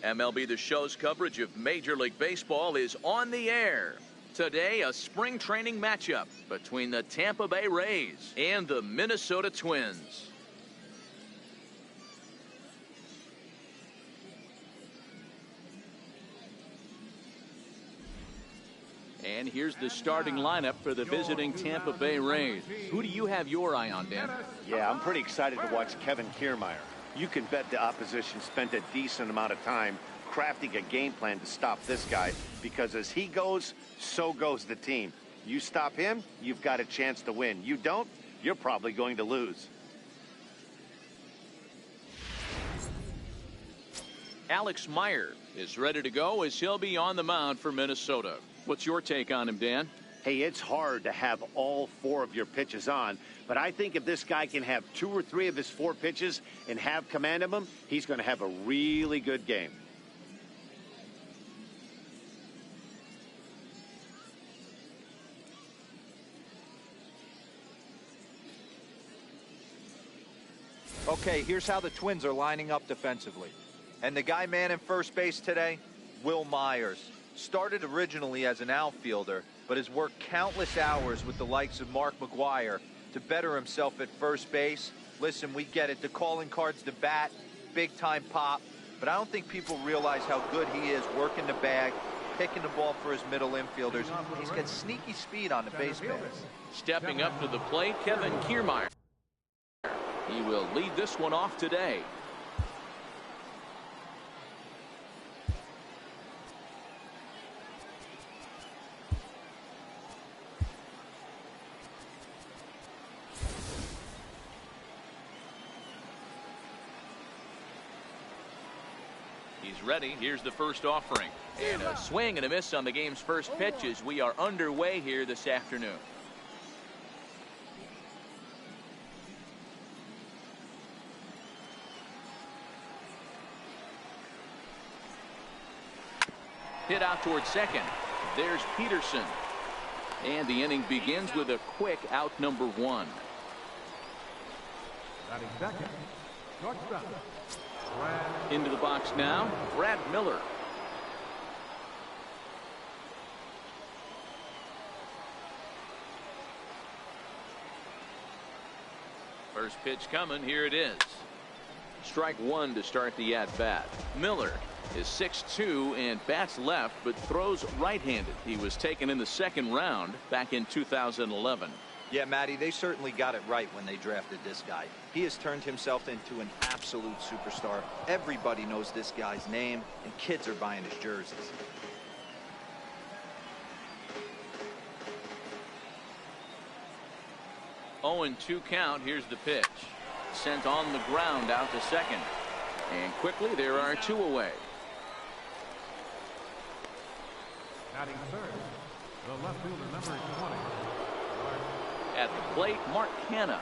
MLB The Show's coverage of Major League Baseball is on the air. Today, a spring training matchup between the Tampa Bay Rays and the Minnesota Twins. And here's the starting lineup for the visiting Tampa Bay Rays. Who do you have your eye on, Dan? Yeah, I'm pretty excited to watch Kevin Kiermaier. You can bet the opposition spent a decent amount of time crafting a game plan to stop this guy, because as he goes, so goes the team. You stop him, you've got a chance to win. You don't, you're probably going to lose. Alex Meyer is ready to go as he'll be on the mound for Minnesota. What's your take on him, Dan? Hey, it's hard to have all 4 of your pitches on, but I think if this guy can have 2 or 3 of his 4 pitches and have command of them, he's going to have a really good game. Okay, here's how the Twins are lining up defensively. And the guy manning first base today, Wil Myers. Started originally as an outfielder, but has worked countless hours with the likes of Mark McGwire to better himself at first base. Listen, we get it. The calling card's the bat, big-time pop. But I don't think people realize how good he is working the bag, picking the ball for his middle infielders. He's got sneaky speed on the base paths. Stepping up to the plate, Kevin Kiermaier. He will lead this one off today. He's ready. Here's the first offering. And a swing and a miss on the game's first pitch as we are underway here this afternoon. Hit out towards second. There's Peterson. And the inning begins with a quick out number 1. Into the box now, Brad Miller. First pitch coming. Here it is. Strike 1 to start the at-bat. Miller is 6'2" and bats left, but throws right-handed. He was taken in the second round back in 2011. Yeah, Matty, they certainly got it right when they drafted this guy. He has turned himself into an absolute superstar. Everybody knows this guy's name, and kids are buying his jerseys. Oh, 0-2 count. Here's the pitch. Sent on the ground out to second. And quickly there are 2 away. Batting third, the left fielder, number 20. At the plate, Mark Canha.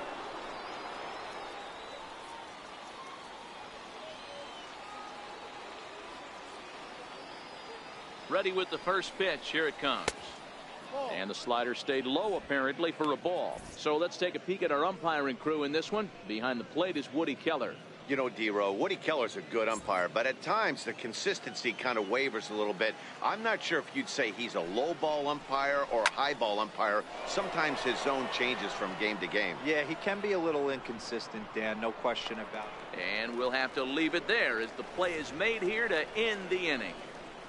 Ready with the first pitch. Here it comes. And the slider stayed low apparently for a ball. So let's take a peek at our umpiring crew in this one. Behind the plate is Woody Keller. You know, D-Row, Woody Keller's a good umpire, but at times the consistency kind of wavers a little bit. I'm not sure if you'd say he's a low ball umpire or a high ball umpire. Sometimes his zone changes from game to game. Yeah, he can be a little inconsistent, Dan, no question about it. And we'll have to leave it there as the play is made here to end the inning.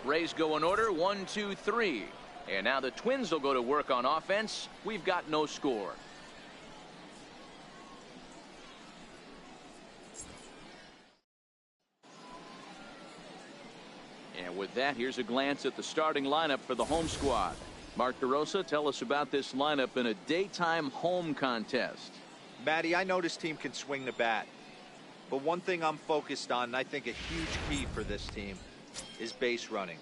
Rays go in order, 1, 2, 3. And now the Twins will go to work on offense. We've got no score. And with that, here's a glance at the starting lineup for the home squad. Mark DeRosa, tell us about this lineup in a daytime home contest. Matty, I know this team can swing the bat. But one thing I'm focused on, and I think a huge key for this team, is base running.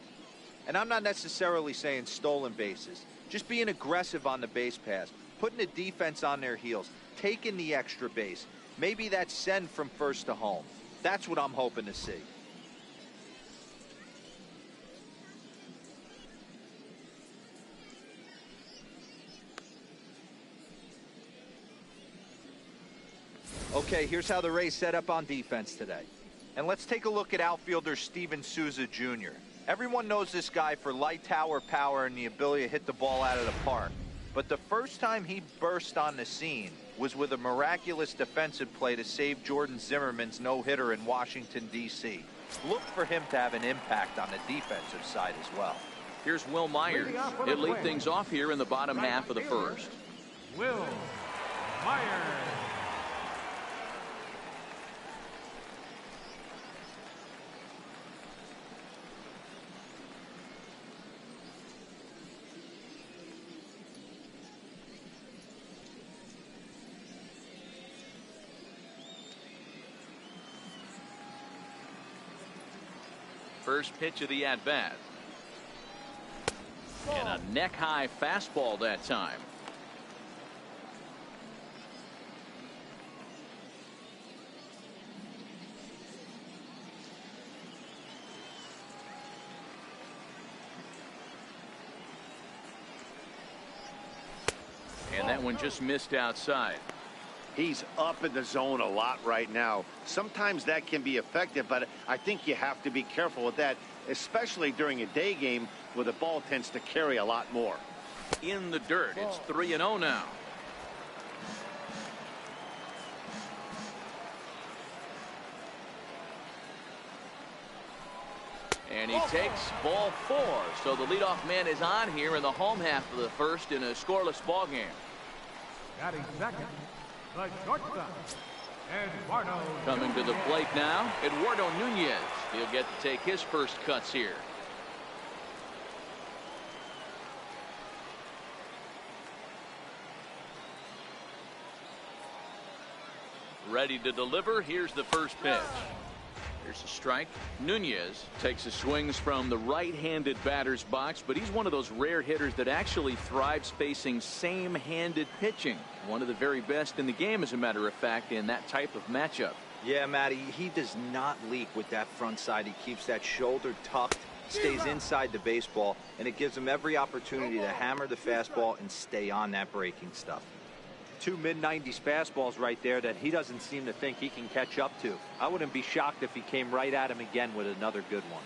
And I'm not necessarily saying stolen bases. Just being aggressive on the base pass, putting the defense on their heels, taking the extra base. Maybe that's send from first to home. That's what I'm hoping to see. Okay, here's how the Rays set up on defense today. And let's take a look at outfielder Steven Souza Jr. Everyone knows this guy for light tower power and the ability to hit the ball out of the park. But the first time he burst on the scene was with a miraculous defensive play to save Jordan Zimmerman's no-hitter in Washington, D.C. Look for him to have an impact on the defensive side as well. Here's Will Myers. He'll lead things off here in the bottom half of the first. Will Myers. First pitch of the at-bat. And a neck-high fastball that time. And that one just missed outside. He's up in the zone a lot right now. Sometimes that can be effective, but I think you have to be careful with that, especially during a day game where the ball tends to carry a lot more. In the dirt. It's 3-0 now. And he takes ball 4. So the leadoff man is on here in the home half of the first in a scoreless ball game. Batting second, the shortstop, Eduardo. Coming to the plate now, Eduardo Nunez. He'll get to take his first cuts here. Ready to deliver. Here's the first pitch. Here's a strike. Nunez takes his swings from the right-handed batter's box, but he's one of those rare hitters that actually thrives facing same-handed pitching. One of the very best in the game, as a matter of fact, in that type of matchup. Yeah, Matty, he does not leak with that front side. He keeps that shoulder tucked, stays inside the baseball, and it gives him every opportunity to hammer the fastball and stay on that breaking stuff. 2 mid-90s fastballs right there that he doesn't seem to think he can catch up to. I wouldn't be shocked if he came right at him again with another good one.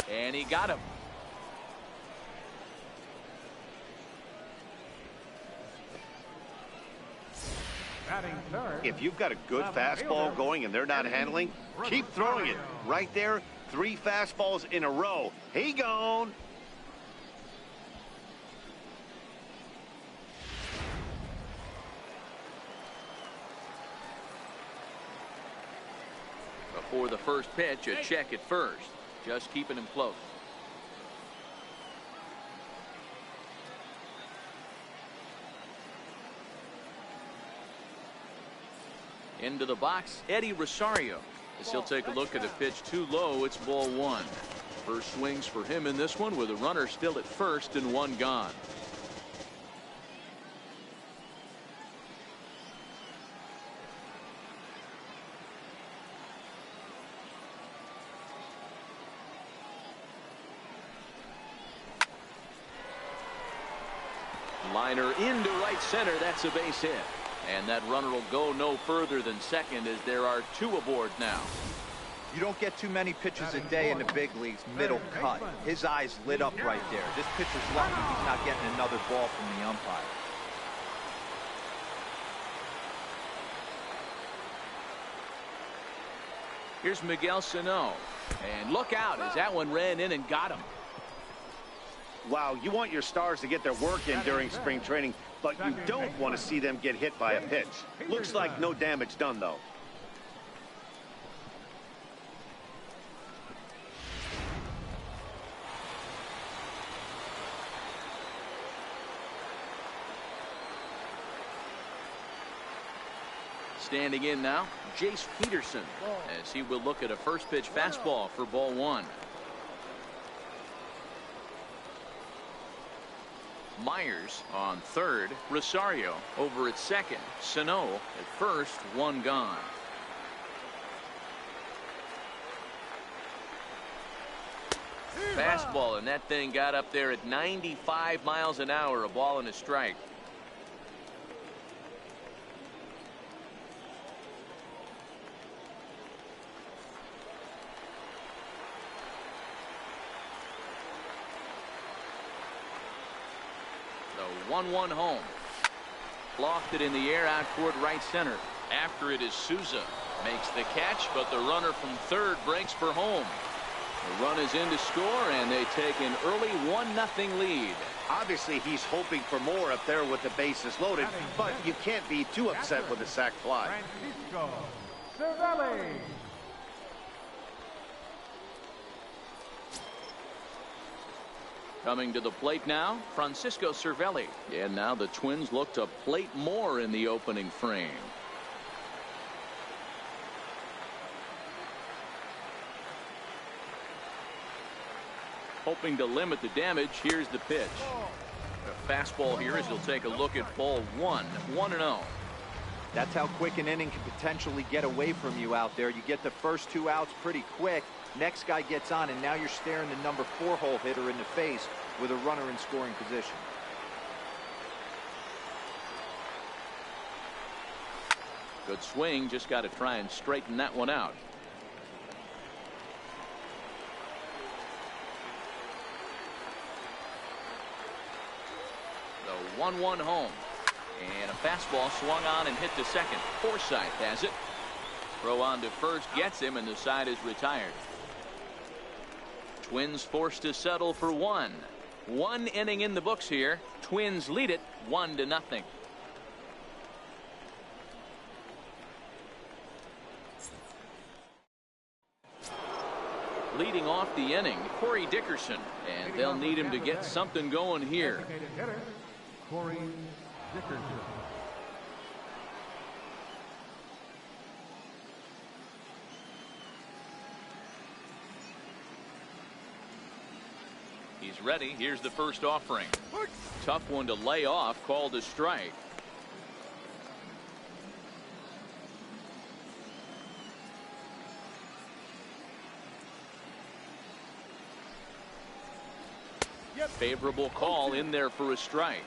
And he got him. Batting third. If you've got a good fastball going and they're not handling, keep throwing it. Right there, 3 fastballs in a row. He gone. Before the first pitch, a check at first. Just keeping him close. Into the box, Eddie Rosario. As he'll take a look at a pitch too low, it's ball 1. First swings for him in this one with a runner still at first and 1 gone. Liner into right center. That's a base hit. And that runner will go no further than second as there are 2 aboard now. You don't get too many pitches a day in the big leagues middle cut. His eyes lit up right there. This pitcher's lucky he's not getting another ball from the umpire. Here's Miguel Sano. And look out as that one ran in and got him. Wow, you want your stars to get their work in during spring training, but you don't want to see them get hit by a pitch. Looks like no damage done, though. Standing in now, Jace Peterson, as he will look at a first pitch fastball for ball 1. Myers on third, Rosario over at second, Sano at first, 1 gone. Fastball, and that thing got up there at 95 miles an hour, a ball and a strike. 1-1 home. Lofted in the air out toward right center. After it is Souza. Makes the catch, but the runner from third breaks for home. The run is in to score, and they take an early 1-0 lead. Obviously, he's hoping for more up there with the bases loaded, but you can't be too upset with a sac fly. Francisco Cervelli. Coming to the plate now, Francisco Cervelli. And now the Twins look to plate more in the opening frame. Hoping to limit the damage, here's the pitch. A fastball here as he'll take a look at ball 1, 1-0. That's how quick an inning can potentially get away from you out there. You get the first 2 outs pretty quick. Next guy gets on, and now you're staring the number 4 hole hitter in the face with a runner in scoring position. Good swing, just got to try and straighten that one out. The 1-1 home. And a fastball swung on and hit to second. Forsythe has it. Throw on to first gets him, and the side is retired. Twins forced to settle for 1. 1 inning in the books here. Twins lead it 1-0. Leading off the inning, Corey Dickerson, and they'll need him to get something going here. Designated hitter, Corey Dickerson. He's ready. Here's the first offering. Tough one to lay off, called a strike. Favorable call in there for a strike.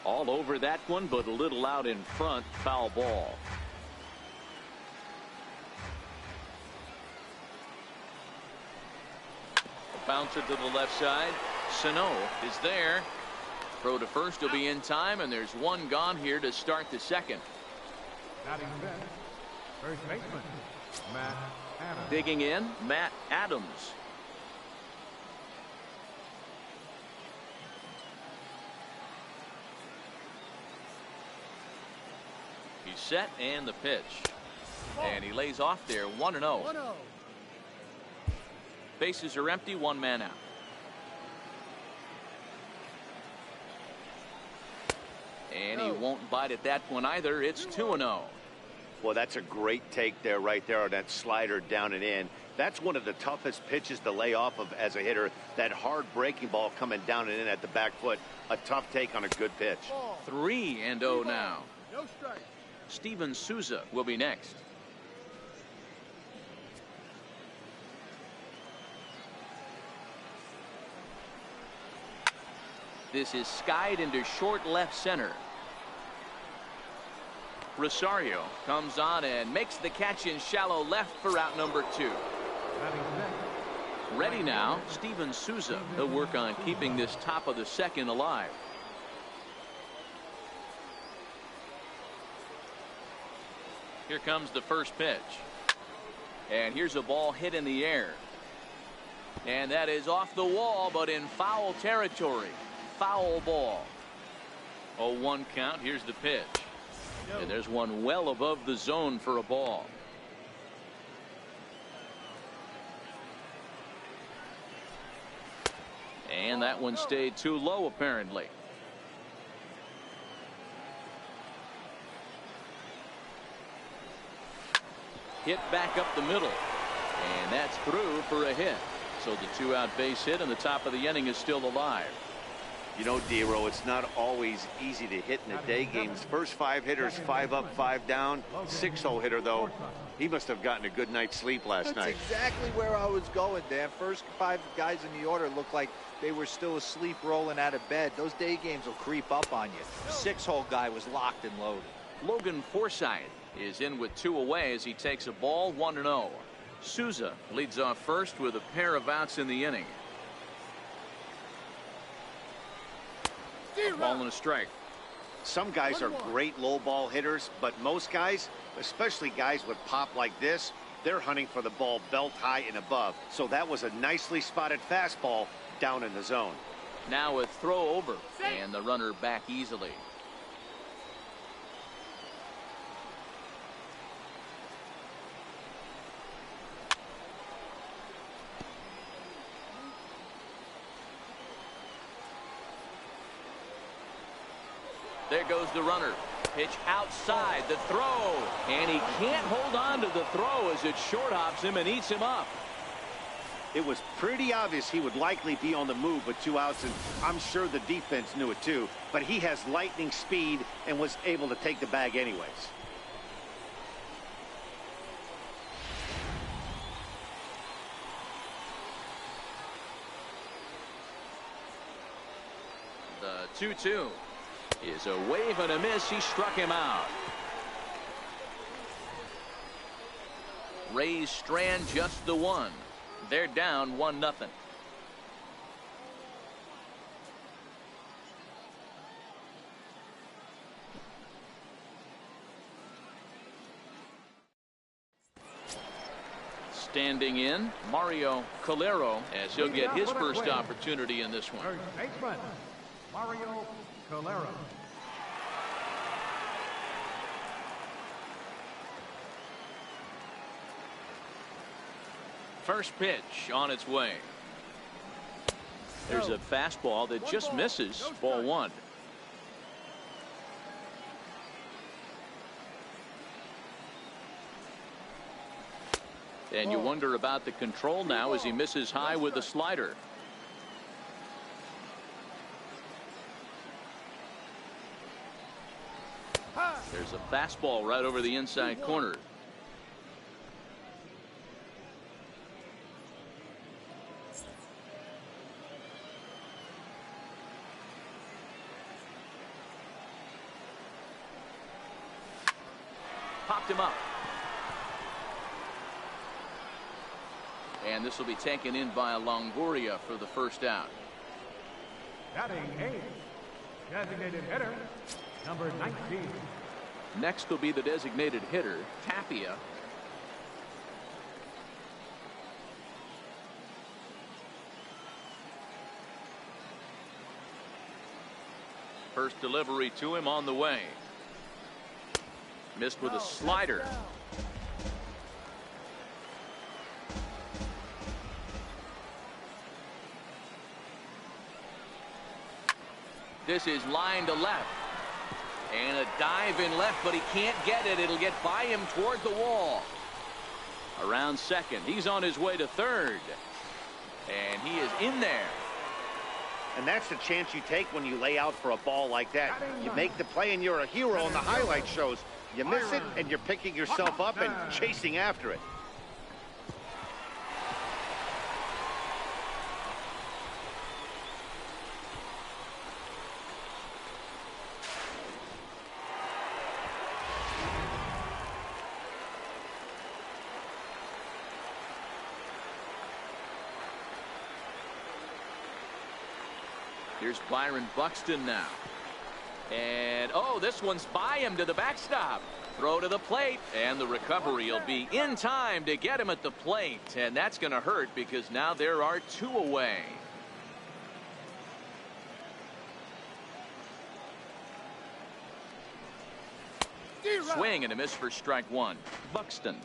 All over that one, but a little out in front. Foul ball. A bouncer to the left side. Sano is there. Throw to first will be in time, and there's one gone here to start the second. Batting fifth, first baseman, Matt Adams. Digging in, Matt Adams. He's set, and the pitch. And he lays off there, 1-0. Bases are empty, 1 man out. And he won't bite at that one either. It's 2-0. Well, that's a great take there, right there on that slider down and in. That's one of the toughest pitches to lay off of as a hitter. That hard breaking ball coming down and in at the back foot. A tough take on a good pitch. 3-0 now. No strike. Steven Souza will be next. This is skied into short left center. Rosario comes on and makes the catch in shallow left for out number 2. Batting sixth, Ready now, Steven Souza. He'll work on keeping this top of the second alive. Here comes the first pitch. And here's a ball hit in the air. And that is off the wall, but in foul territory. Foul ball. 0-1 count. Here's the pitch. And there's one well above the zone for a ball. And that one stayed too low, apparently. Hit back up the middle. And that's through for a hit. So the 2-out base hit, and the top of the inning is still alive. You know, Dero, it's not always easy to hit in the day games. First 5 hitters, 5 up, 5 down. 6-hole hitter, though, he must have gotten a good night's sleep last night. That's exactly where I was going, Dan. First 5 guys in the order looked like they were still asleep rolling out of bed. Those day games will creep up on you. 6-hole guy was locked and loaded. Logan Forsythe is in with 2 away as he takes a ball, 1-0. Souza leads off first with a pair of outs in the inning. A ball and a strike. Some guys are great low ball hitters, but most guys, especially guys with pop like this, they're hunting for the ball belt high and above. So that was a nicely spotted fastball down in the zone. Now a throw over and the runner back easily. There goes the runner. Pitch outside, the throw, and he can't hold on to the throw as it short hops him and eats him up. It was pretty obvious he would likely be on the move with 2 outs, and I'm sure the defense knew it too, but he has lightning speed and was able to take the bag anyways. The 2-2 is a wave and a miss. He struck him out. Rays strand just the 1. They're down 1-0. Standing in, Mario Calero, as he'll get his first opportunity in this one. First baseman, Mario Calero. First pitch on its way. There's a fastball that just misses. Ball 1. And you wonder about the control now as he misses high with the slider. There's a fastball right over the inside corner. Popped him up. And this will be taken in by Longoria for the first out. Batting 8, designated hitter, number 19. Next will be the designated hitter, Tapia. First delivery to him on the way. Missed with a slider. This is line to left. And a dive in left, but he can't get it. It'll get by him toward the wall. Around second. He's on his way to third. And he is in there. And that's the chance you take when you lay out for a ball like that. You make the play and you're a hero on the highlight shows. You miss it and you're picking yourself up and chasing after it. Here's Byron Buxton now. And, oh, this one's by him to the backstop. Throw to the plate, and the recovery will be in time to get him at the plate. And that's going to hurt because now there are 2 away. Swing and a miss for strike 1. Buxton,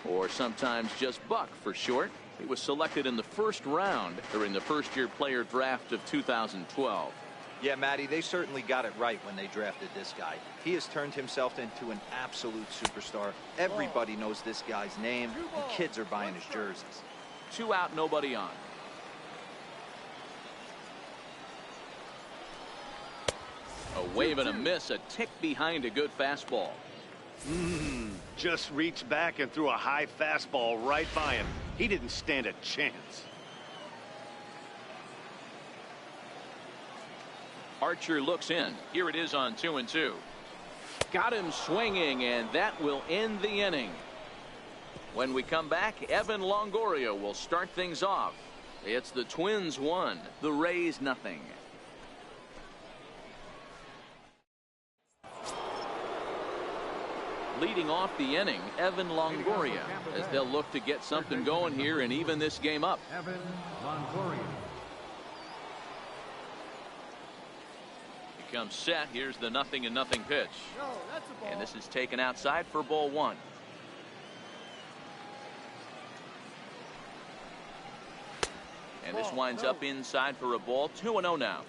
or sometimes just Buck for short. He was selected in the first round during the first-year player draft of 2012. Yeah, Matty, they certainly got it right when they drafted this guy. He has turned himself into an absolute superstar. Everybody knows this guy's name, and kids are buying his jerseys. 2 out, nobody on. A wave and a miss, a tick behind a good fastball. Just reached back and threw a high fastball right by him. He didn't stand a chance. Archer looks in. Here it is on 2-2. Got him swinging, and that will end the inning. When we come back, Evan Longoria will start things off. It's the Twins 1, the Rays nothing. Leading off the inning, Evan Longoria, as they'll look to get something going here and even this game up. Evan Longoria. He comes set. Here's the 0-0 pitch. And this is taken outside for ball 1. And this winds up inside for a ball. 2-0 now.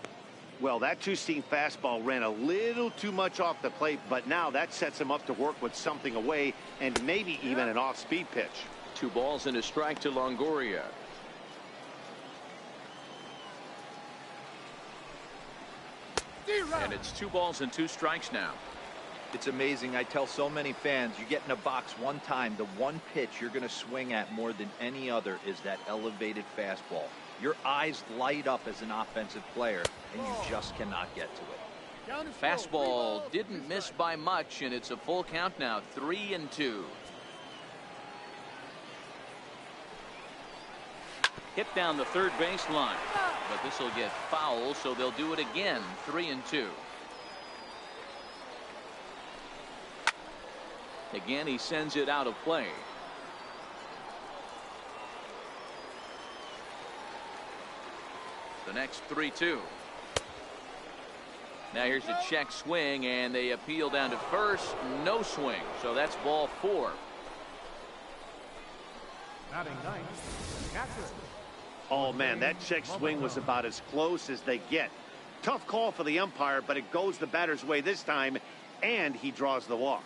Well, that two-seam fastball ran a little too much off the plate, but now that sets him up to work with something away and maybe even an off-speed pitch. 2 balls and a strike to Longoria. And it's 2 balls and 2 strikes now. It's amazing. I tell so many fans, you get in a box one time, the one pitch you're going to swing at more than any other is that elevated fastball. Your eyes light up as an offensive player, and you just cannot get to it. Fastball didn't miss by much, and it's a full count now. 3-2. Hit down the third baseline, but this will get foul, so they'll do it again. 3-2. Again, he sends it out of play. The next 3-2. Now here's a check swing, and they appeal down to first. No swing, so that's ball 4. Batting ninth, catcher. Oh, man, that check swing was about as close as they get. Tough call for the umpire, but it goes the batter's way this time, and he draws the walk.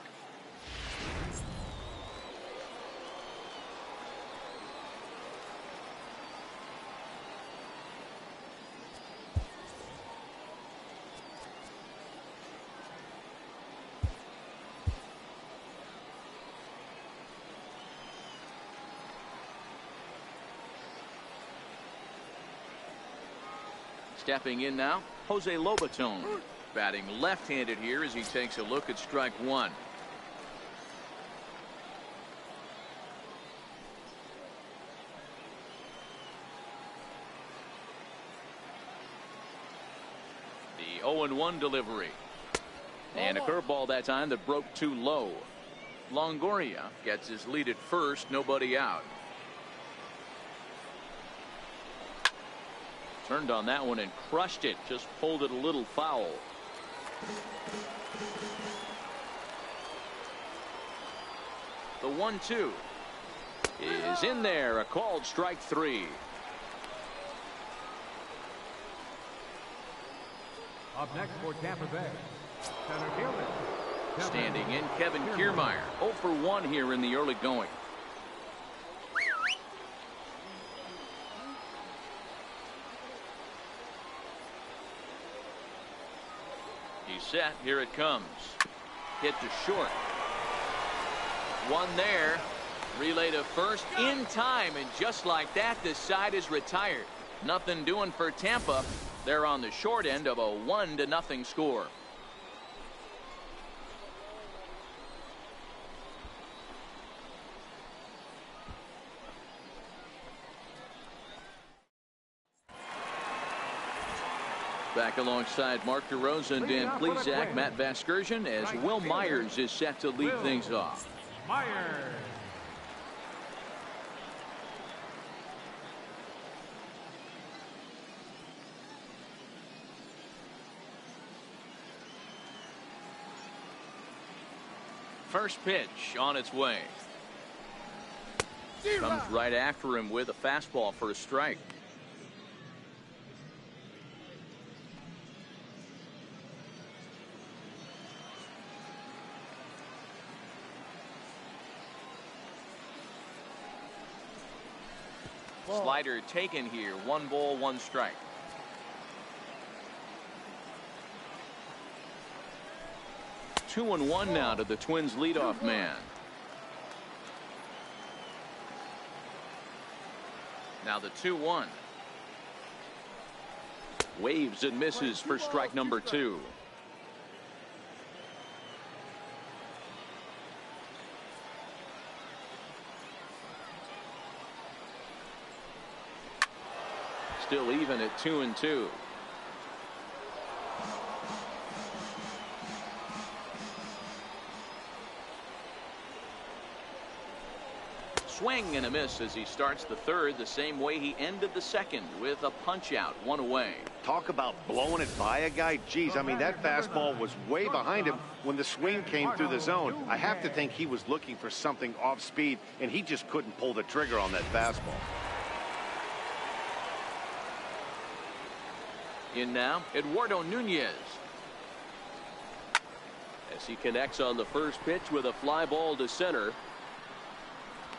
Stepping in now, Jose Lobaton, batting left-handed here as he takes a look at strike 1. The 0-1 delivery. And a curveball that time that broke too low. Longoria gets his lead at first, nobody out. Turned on that one and crushed it. Just pulled it a little foul. The 1-2 is in there. A called strike 3. Up next for Tampa Bay, center fielder. Standing in, Kevin Kiermaier. 0 for 1 here in the early going. He's set. Here it comes. Hit to short. One there. Relay to first in time, and just like that, the side is retired. Nothing doing for Tampa. They're on the short end of a 1-0 score. Back alongside Mark DeRosa and Dan Plesac, Matt Vasgersian, as Will Myers is set to lead things off. Myers. First pitch on its way. Comes right after him with a fastball for a strike. Slider taken here. 1 ball, 1 strike. 2-1 now to the Twins leadoff man. Now the 2-1. Waves and misses for strike number 2. Still even at 2-2. Swing and a miss as he starts the third the same way he ended the second, with a punch out, 1 away. Talk about blowing it by a guy. Geez, I mean, that fastball was way behind him when the swing came through the zone. I have to think he was looking for something off speed, and he just couldn't pull the trigger on that fastball. In now, Eduardo Nunez. As he connects on the first pitch with a fly ball to center.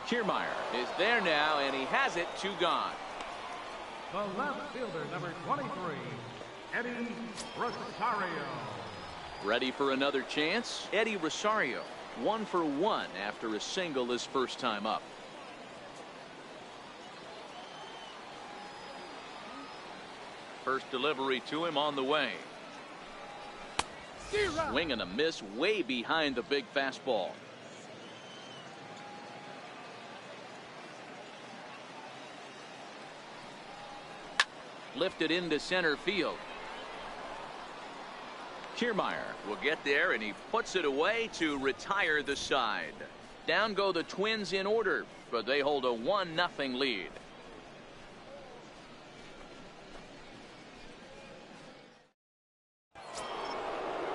Kiermaier is there now, and he has it. 2 gone. The left fielder, number 23, Eddie Rosario. Ready for another chance? Eddie Rosario, 1 for 1 after a single his first time up. First delivery to him on the way. Swing and a miss way behind the big fastball. Lifted into center field. Kiermaier will get there, and he puts it away to retire the side. Down go the Twins in order, but they hold a 1-0 lead.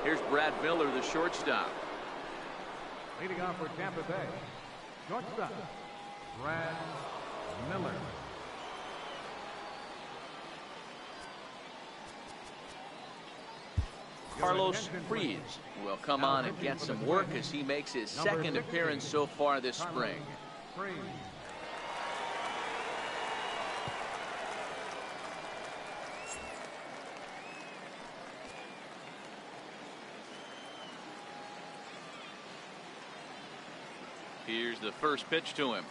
Here's Brad Miller, the shortstop. Leading off for Tampa Bay, shortstop, Brad Miller. Carlos Freeze will come on and get some work as he makes his second appearance so far this spring. Here's the first pitch to him.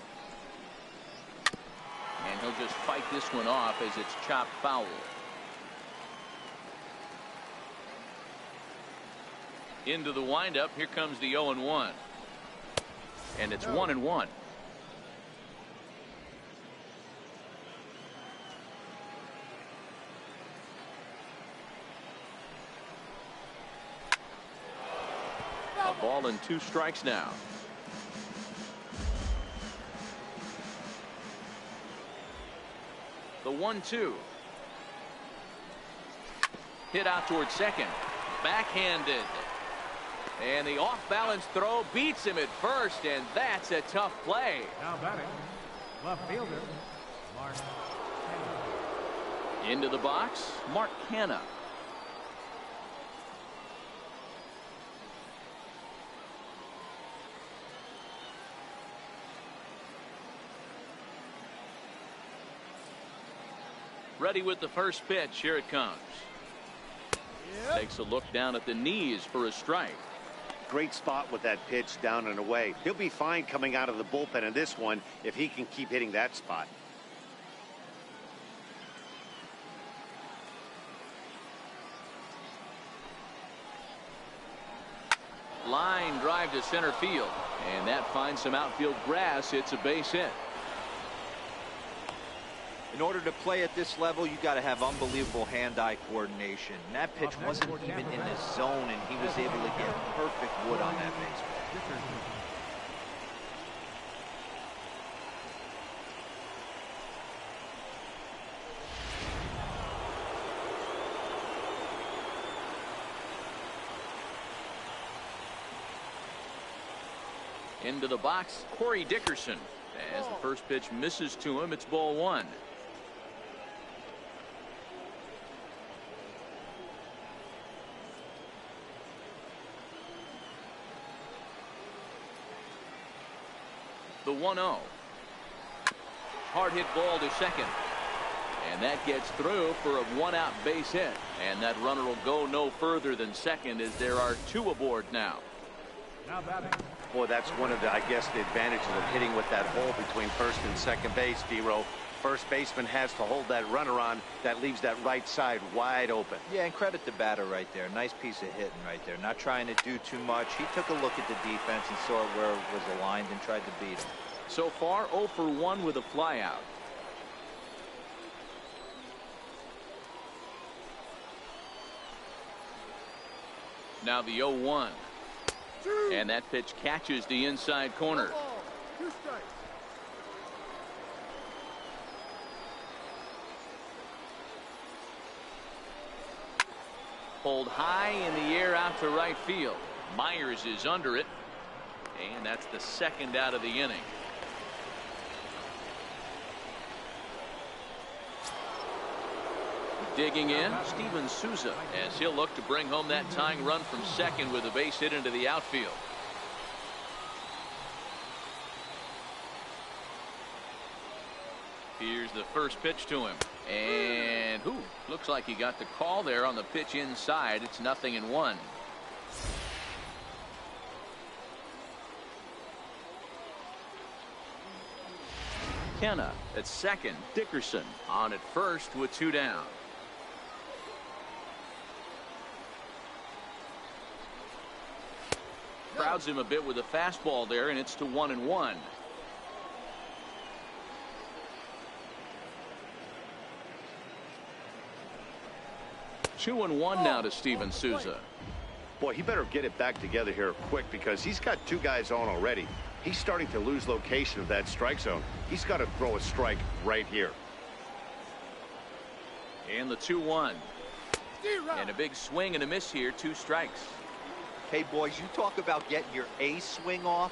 And he'll just fight this one off as it's chopped foul. Into the windup. Here comes the 0-1. And it's 1-1. A ball and 2 strikes now. The 1-2. Hit out towards second. Backhanded. And the off-balance throw beats him at first, and that's a tough play. Now batting, left fielder, Mark Canha. Into the box, Mark Canha. Ready with the first pitch. Here it comes. Yep. Takes a look down at the knees for a strike. Great spot with that pitch down and away. He'll be fine coming out of the bullpen in this one if he can keep hitting that spot. Line drive to center field, and that finds some outfield grass. It's a base hit. In order to play at this level, you got to have unbelievable hand-eye coordination. And that pitch wasn't even in the zone, and he was able to get perfect wood on that baseball. Into the box, Corey Dickerson. As the first pitch misses to him, it's ball 1. The 1-0. Hard hit ball to second. And that gets through for a 1-out base hit. And that runner will go no further than second as there are 2 aboard now. Now batting. Boy, that's one of the, I guess, the advantages of hitting with that hole between first and second base, D-Row. First baseman has to hold that runner on. That leaves that right side wide open. Yeah, and credit the batter right there. Nice piece of hitting right there. Not trying to do too much. He took a look at the defense and saw where it was aligned and tried to beat him. So far, 0 for 1 with a flyout. Now the 0-1. And that pitch catches the inside corner. 2 strikes. Pulled high in the air out to right field. Myers is under it. And that's the second out of the inning. Digging in, Steven Souza, as he'll look to bring home that tying run from second with a base hit into the outfield. Here's the first pitch to him. And looks like he got the call there on the pitch inside. It's 0-1. Kenna at second. Dickerson on at first with 2 down. Crowds him a bit with a fastball there, and it's to 1-1. Two and one now to Steven Souza. Boy, he better get it back together here quick because he's got 2 guys on already. He's starting to lose location of that strike zone. He's got to throw a strike right here. And the 2-1. And a big swing and a miss here. 2 strikes. Hey, boys, you talk about getting your A swing off.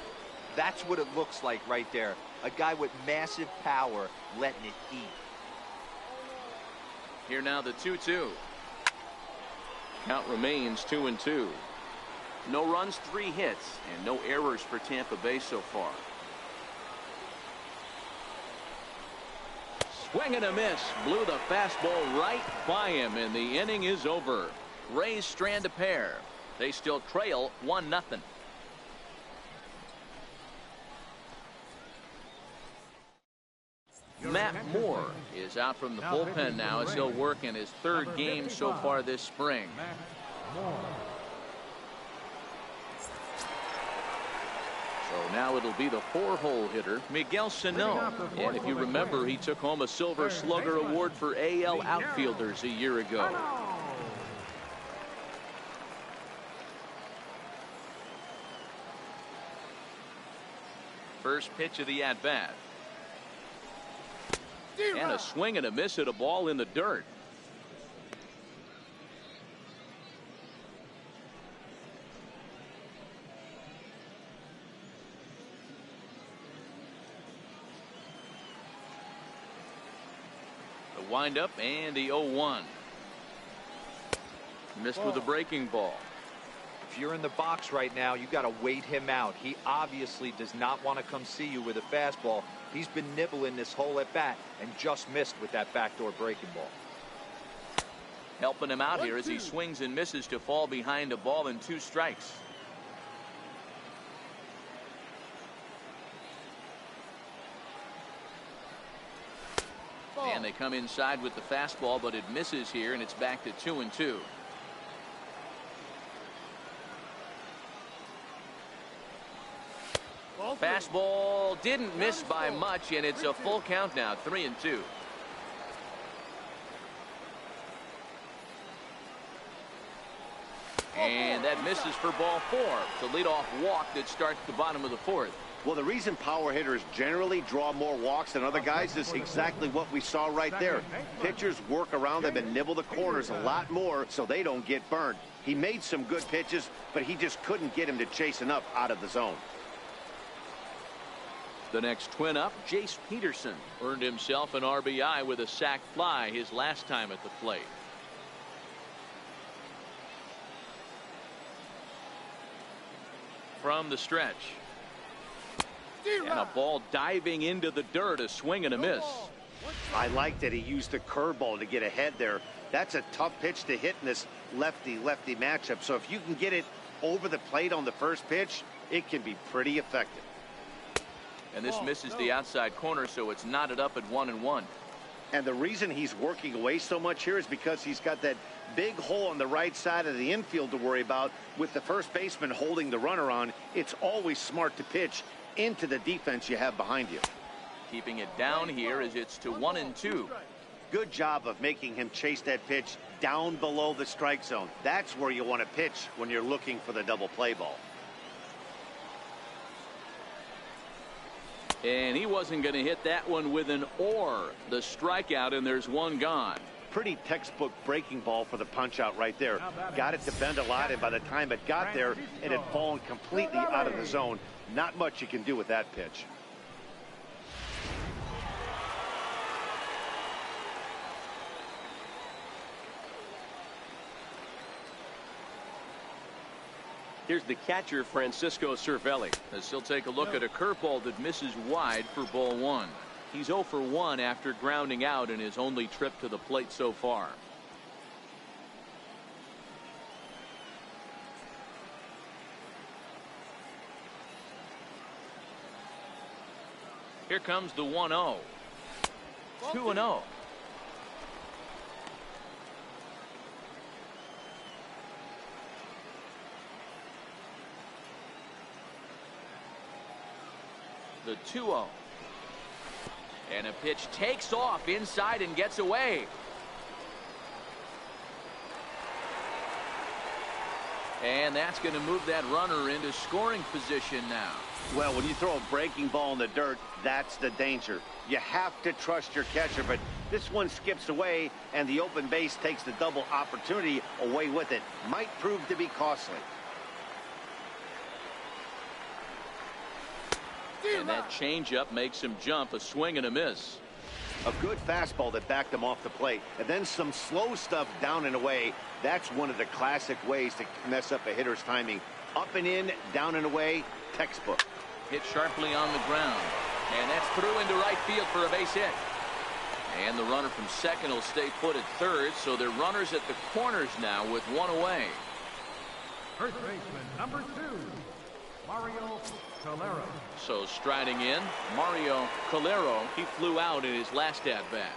That's what it looks like right there. A guy with massive power letting it eat. Here now the 2-2. Count remains 2-2. No runs, 3 hits, and no errors for Tampa Bay so far. Swing and a miss. Blew the fastball right by him, and the inning is over. Rays strand a pair. They still trail 1-0. Matt Moore is out from the bullpen now as he'll work in his 3rd game so far this spring. So now it'll be the 4-hole hitter, Miguel Sano. And if you remember, he took home a Silver Slugger Award for AL outfielders a year ago. First pitch of the at-bat. And a swing and a miss at a ball in the dirt. The windup and the 0-1. Missed with a breaking ball. If you're in the box right now, you got to wait him out. He obviously does not want to come see you with a fastball. He's been nibbling this whole at bat and just missed with that backdoor breaking ball. Helping him out here as he swings and misses to fall behind a ball and 2 strikes. And they come inside with the fastball, but it misses here, and it's back to 2-2. Fastball didn't miss by much, and it's a full count now, 3-2. And that misses for ball 4. It's a leadoff walk that starts the bottom of the 4th. Well, the reason power hitters generally draw more walks than other guys is exactly what we saw right there. Pitchers work around them and nibble the corners a lot more so they don't get burned. He made some good pitches, but he just couldn't get him to chase enough out of the zone. The next twin up, Jace Peterson, earned himself an RBI with a sac fly his last time at the plate. From the stretch. And a ball diving into the dirt, a swing and a miss. I like that he used the curveball to get ahead there. That's a tough pitch to hit in this lefty-lefty matchup. So if you can get it over the plate on the first pitch, it can be pretty effective. And this misses the outside corner, so it's knotted up at 1-1. And the reason he's working away so much here is because he's got that big hole on the right side of the infield to worry about. With the first baseman holding the runner on, it's always smart to pitch into the defense you have behind you. Keeping it down here as it's to 1-2. Good job of making him chase that pitch down below the strike zone. That's where you want to pitch when you're looking for the double play ball. And he wasn't going to hit that one with an or. The strikeout, and there's one gone. Pretty textbook breaking ball for the punch out right there. Got it to bend a lot, and by the time it got there, it had fallen completely out of the zone. Not much you can do with that pitch. Here's the catcher, Francisco Cervelli. As he'll take a look at a curveball that misses wide for ball one. He's 0 for 1 after grounding out in his only trip to the plate so far. Here comes the 1-0. 2-0. The 2-0. And a pitch takes off inside and gets away. And that's going to move that runner into scoring position now. Well, when you throw a breaking ball in the dirt, that's the danger. You have to trust your catcher, but this one skips away, and the open base takes the double opportunity away with it. Might prove to be costly. And that changeup makes him jump. A swing and a miss. A good fastball that backed him off the plate, and then some slow stuff down and away. That's one of the classic ways to mess up a hitter's timing. Up and in, down and away, textbook. Hit sharply on the ground. And that's through into right field for a base hit. And the runner from second will stay put at third, so they're runners at the corners now with one away. First baseman, number 2, Mario Calero. So striding in, Mario Calero. He flew out in his last at-bat.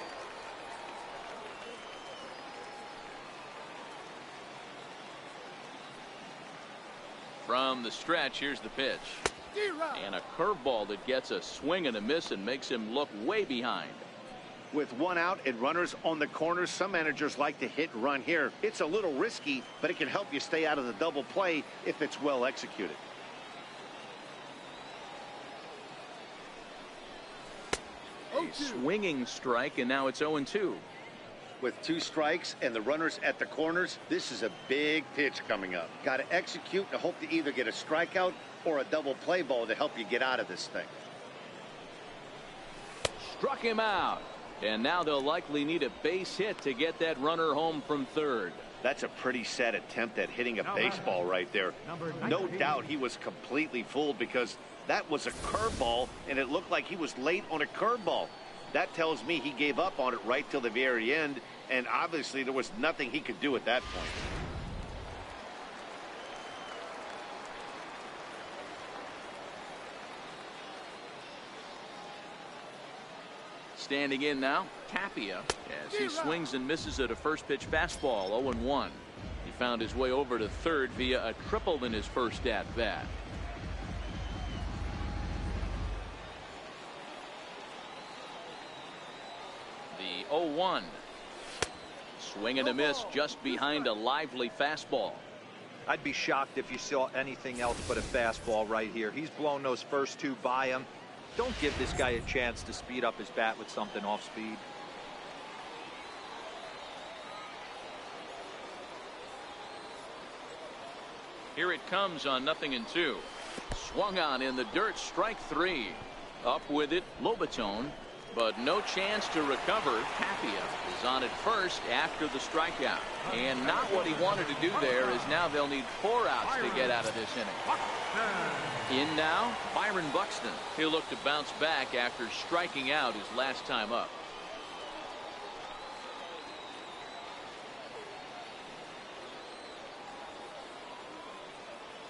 From the stretch, here's the pitch. And a curveball that gets a swing and a miss and makes him look way behind. With one out and runners on the corners, some managers like to hit and run here. It's a little risky, but it can help you stay out of the double play if it's well executed. A swinging strike, and now it's 0-2. With 2 strikes and the runners at the corners, this is a big pitch coming up. Got to execute and hope to either get a strikeout or a double play ball to help you get out of this thing. Struck him out. And now they'll likely need a base hit to get that runner home from third. That's a pretty sad attempt at hitting a baseball right there. No doubt he was completely fooled because that was a curveball, and it looked like he was late on a curveball. That tells me he gave up on it right till the very end, and obviously there was nothing he could do at that point. Standing in now, Tapia, as he swings and misses at a first pitch fastball. 0-1. He found his way over to third via a triple in his first at bat. The 0-1. Swing and a miss just behind a lively fastball. I'd be shocked if you saw anything else but a fastball right here. He's blown those first 2 by him. Don't give this guy a chance to speed up his bat with something off speed. Here it comes on 0-2. Swung on in the dirt, strike 3. Up with it, Lobaton, but no chance to recover. Tapia is on at first after the strikeout. And not what he wanted to do there, is now they'll need 4 outs to get out of this inning. In now, Byron Buxton. He'll look to bounce back after striking out his last time up.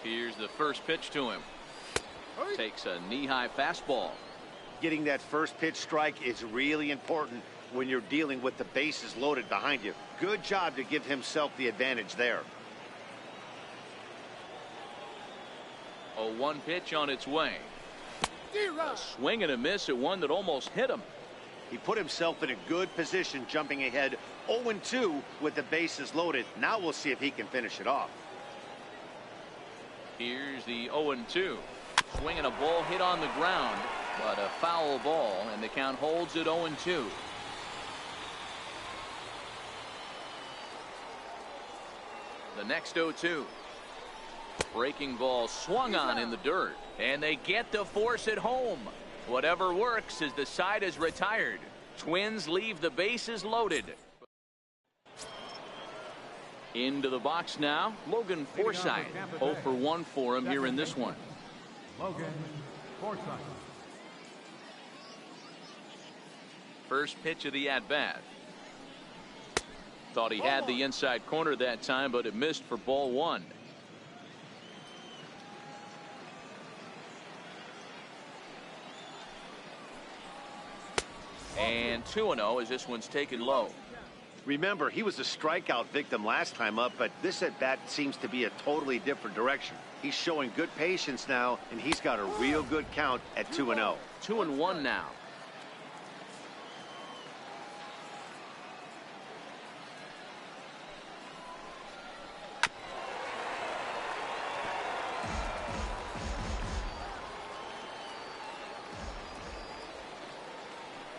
Here's the first pitch to him. Takes a knee-high fastball. Getting that first pitch strike is really important when you're dealing with the bases loaded behind you. Good job to give himself the advantage there. A 1 pitch on its way. A swing and a miss at one that almost hit him. He put himself in a good position jumping ahead 0-2 with the bases loaded. Now we'll see if he can finish it off. Here's the 0-2. Swinging a ball hit on the ground, but a foul ball, and the count holds at 0-2. The next 0-2. Breaking ball swung on in the dirt, and they get the force at home. Whatever works as the side is retired. Twins leave the bases loaded. Into the box now, Logan Forsythe. 0 for 1 for him here in this one. Logan Forsythe. First pitch of the at-bat. Thought he had the inside corner that time, but it missed for ball 1. And 2-0 as this one's taken low. Remember, he was a strikeout victim last time up, but this at-bat seems to be a totally different direction. He's showing good patience now, and he's got a real good count at 2-0. 2-1 now.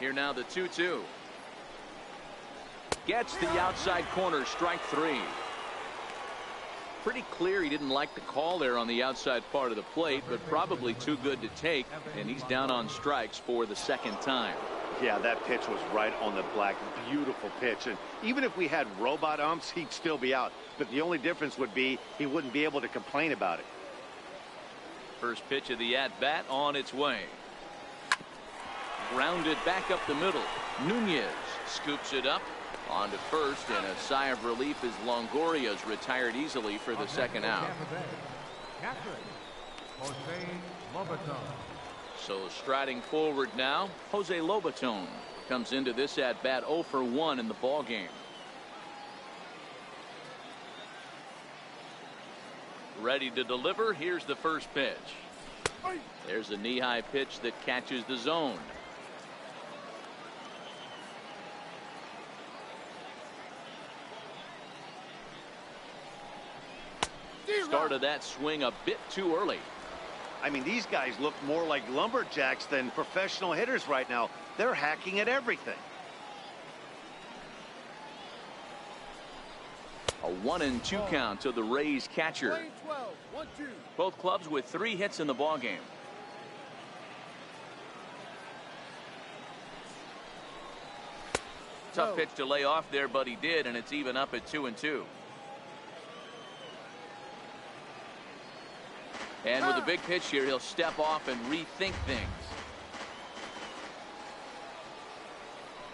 Here now the 2-2. Gets the outside corner, strike 3. Pretty clear he didn't like the call there on the outside part of the plate, but probably too good to take, and he's down on strikes for the second time. Yeah, that pitch was right on the black. Beautiful pitch. And even if we had robot umps, he'd still be out. But the only difference would be he wouldn't be able to complain about it. First pitch of the at-bat on its way. Grounded back up the middle. Nunez scoops it up on to first, and a sigh of relief as Longoria's retired easily for the second out. So striding forward now, Jose Lobaton comes into this at-bat 0 for 1 in the ball game. Ready to deliver. Here's the first pitch. There's a knee-high pitch that catches the zone. Started that swing a bit too early. I mean, these guys look more like lumberjacks than professional hitters right now. They're hacking at everything. A 1-2 count to the Rays catcher. Both clubs with 3 hits in the ball game. Tough pitch to lay off there, but he did, and it's even up at 2-2. And with a big pitch here, he'll step off and rethink things.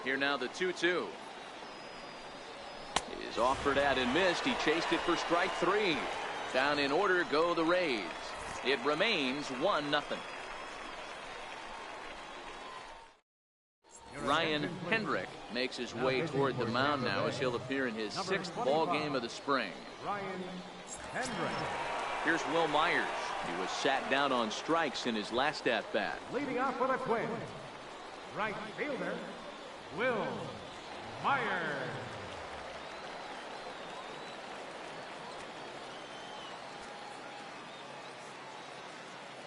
Here now the 2-2. Is offered at and missed. He chased it for strike 3. Down in order go the Rays. It remains 1-0. Ryan Hendrick makes his way toward the mound now as he'll appear in his 6th ball game of the spring. Ryan Hendrick. Here's Will Myers. He was sat down on strikes in his last at-bat. Leading off for the Twins, right fielder, Will Myers.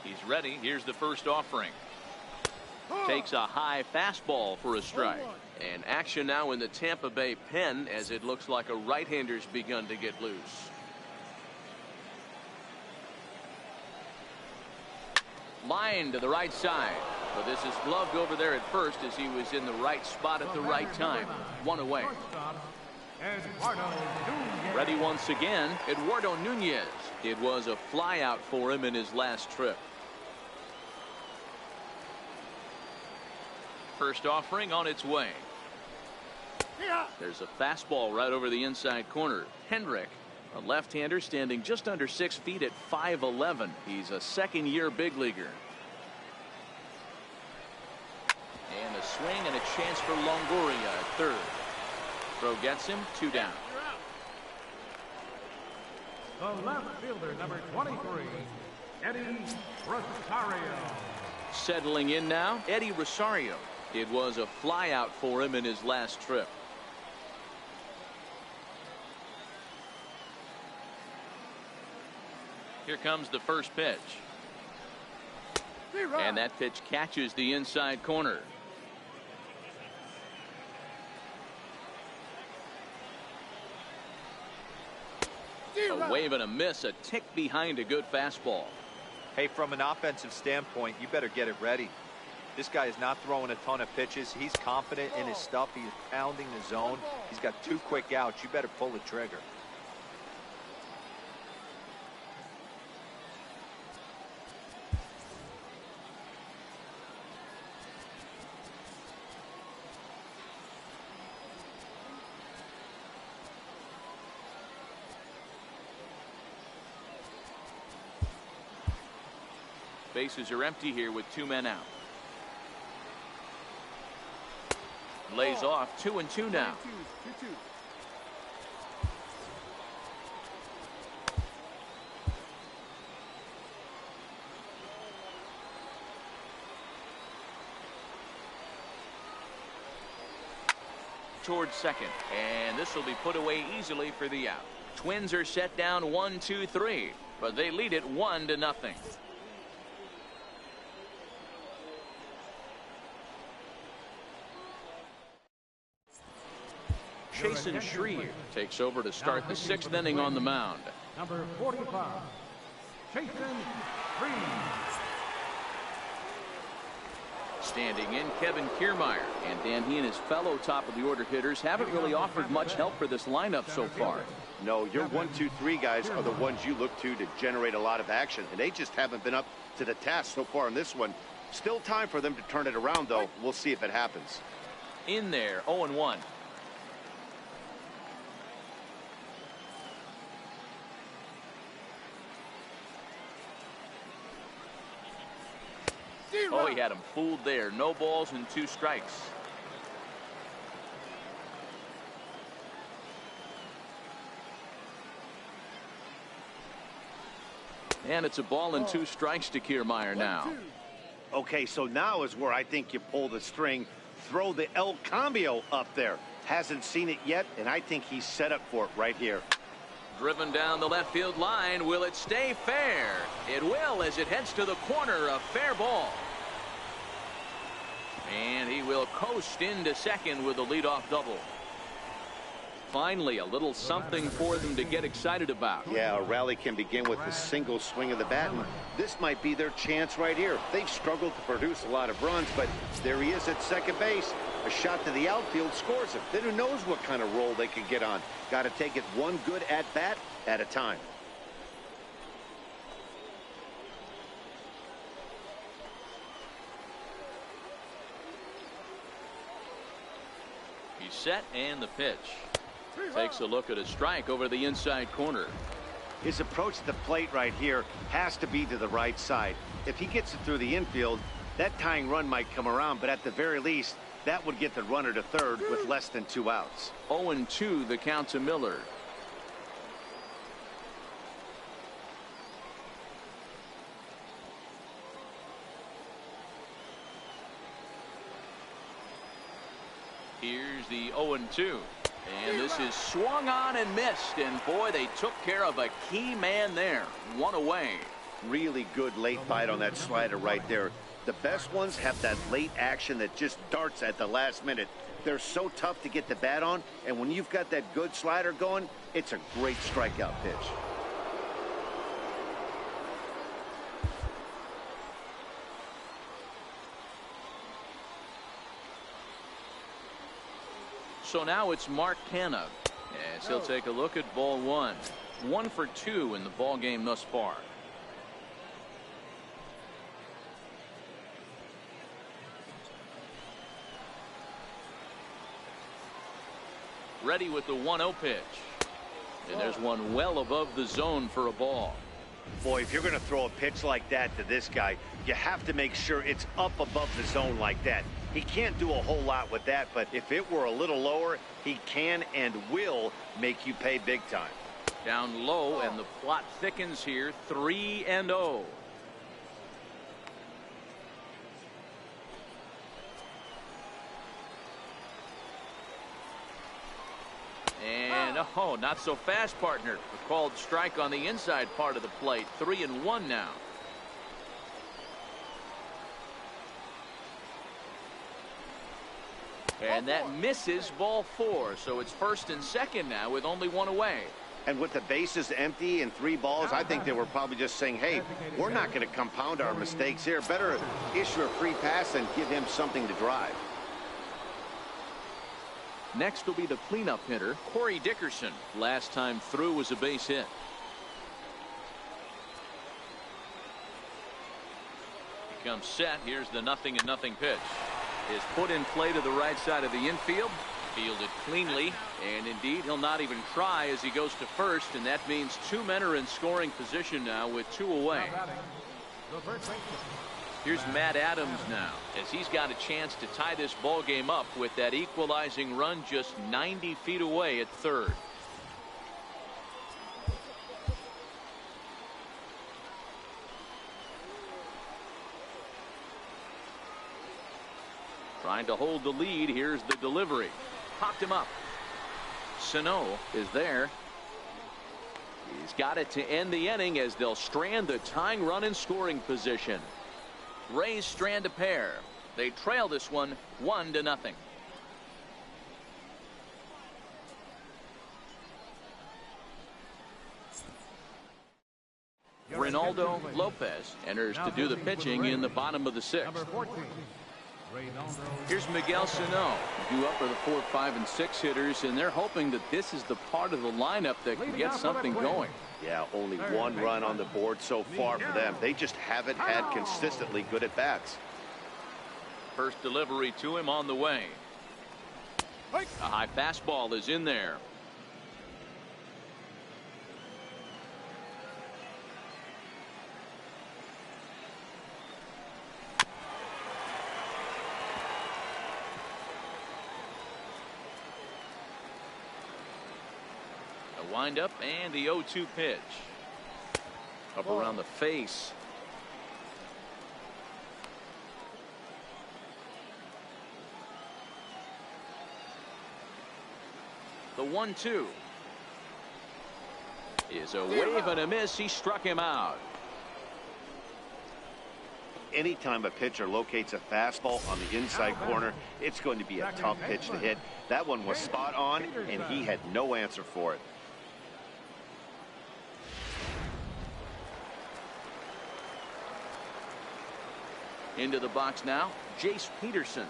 He's ready. Here's the first offering. Takes a high fastball for a strike. And action now in the Tampa Bay pen as it looks like a right-hander's begun to get loose. Line to the right side. But this is gloved over there at first as he was in the right spot at the right time. 1 away. Ready once again, Eduardo Nunez. It was a fly out for him in his last trip. First offering on its way. There's a fastball right over the inside corner. Hendrick A left-hander standing just under 6 feet at 5'11". He's a second-year big leaguer. And a swing and a chance for Longoria at third. Throw gets him, 2 down. The left fielder, number 23, Eddie Rosario. Settling in now, Eddie Rosario. It was a flyout for him in his last trip. Here comes the first pitch. And that pitch catches the inside corner. A wave and a miss, a tick behind a good fastball. Hey, from an offensive standpoint, you better get it ready. This guy is not throwing a ton of pitches. He's confident in his stuff. He is pounding the zone. He's got 2 quick outs. You better pull the trigger. Bases are empty here with 2 men out. Lays off 2-2 now. Towards second, and this will be put away easily for the out. Twins are set down 1-2-3, but they lead it 1-0. Chasen Shreve takes over to start the 6th inning on the mound. Number 45, Chasen Shreve. Standing in, Kevin Kiermaier. And Dan, he and his fellow top of the order hitters haven't really offered much help for this lineup so far. No, your 1, 2, 3 guys are the ones you look to generate a lot of action, and they just haven't been up to the task so far in this one. Still time for them to turn it around, though. We'll see if it happens. In there, 0-1. Oh, he had him fooled there. No balls and 2 strikes. And it's a ball and 2 strikes to Kiermaier now. Okay, so now is where I think you pull the string. Throw the El Cambio up there. Hasn't seen it yet, and I think he's set up for it right here. Driven down the left field line. Will it stay fair? It will as it heads to the corner. A fair ball. And he will coast into second with a leadoff double. Finally, a little something for them to get excited about. Yeah, a rally can begin with a single swing of the bat. And this might be their chance right here. They've struggled to produce a lot of runs, but there he is at second base. A shot to the outfield scores him. Then who knows what kind of roll they could get on. Got to take it one good at-bat at a time. He's set, and the pitch. Takes a look at a strike over the inside corner. His approach to the plate right here has to be to the right side. If he gets it through the infield, that tying run might come around, but at the very least, that would get the runner to third with less than 2 outs. 0-2 the count to Miller. Here's the 0-2. And this is swung on and missed. And boy, they took care of a key man there. 1 away. Really good late bite on that slider right there. The best ones have that late action that just darts at the last minute. They're so tough to get the bat on. And when you've got that good slider going, it's a great strikeout pitch. So now it's Mark Canha as he'll take a look at ball 1. 1 for 2 in the ball game thus far. Ready with the 1-0 pitch. And there's one well above the zone for a ball. Boy, if you're going to throw a pitch like that to this guy, you have to make sure it's up above the zone like that. He can't do a whole lot with that, but if it were a little lower, he can and will make you pay big time. Down low, and the plot thickens here. 3-0. And oh, not so fast, partner. A called strike on the inside part of the plate. 3-1 now. And that misses, ball 4. So it's first and second now with only one away. And with the bases empty and 3 balls, I think they were probably just saying, hey, we're not going to compound our mistakes here. Better issue a free pass and give him something to drive. Next will be the cleanup hitter, Corey Dickerson. Last time through was a base hit. He comes set. Here's the 0-0 pitch. Is put in play to the right side of the infield. Fielded cleanly, and indeed he'll not even try as he goes to first, and that means 2 men are in scoring position now with 2 away. Here's Matt Adams now, as he's got a chance to tie this ball game up with that equalizing run just 90 feet away at third. Trying to hold the lead. Here's the delivery. Popped him up. Sano is there. He's got it to end the inning as they'll strand the tying run in scoring position. Rays strand a pair. They trail this one 1-0. Ronaldo Lopez enters to do the pitching in the bottom of the 6th. Here's Miguel Sano, due up for the 4, 5, and 6 hitters, and they're hoping that this is the part of the lineup that can get something going. Yeah, only 1 run on the board so far for them. They just haven't had consistently good at-bats. First delivery to him on the way. A high fastball is in there. Wind up and the 0-2 pitch. Up around the face. The 1-2 is a wave and a miss. He struck him out. Anytime a pitcher locates a fastball on the inside corner, it's going to be a tough pitch to hit. That one was spot on, and he had no answer for it. Into the box now, Jace Peterson.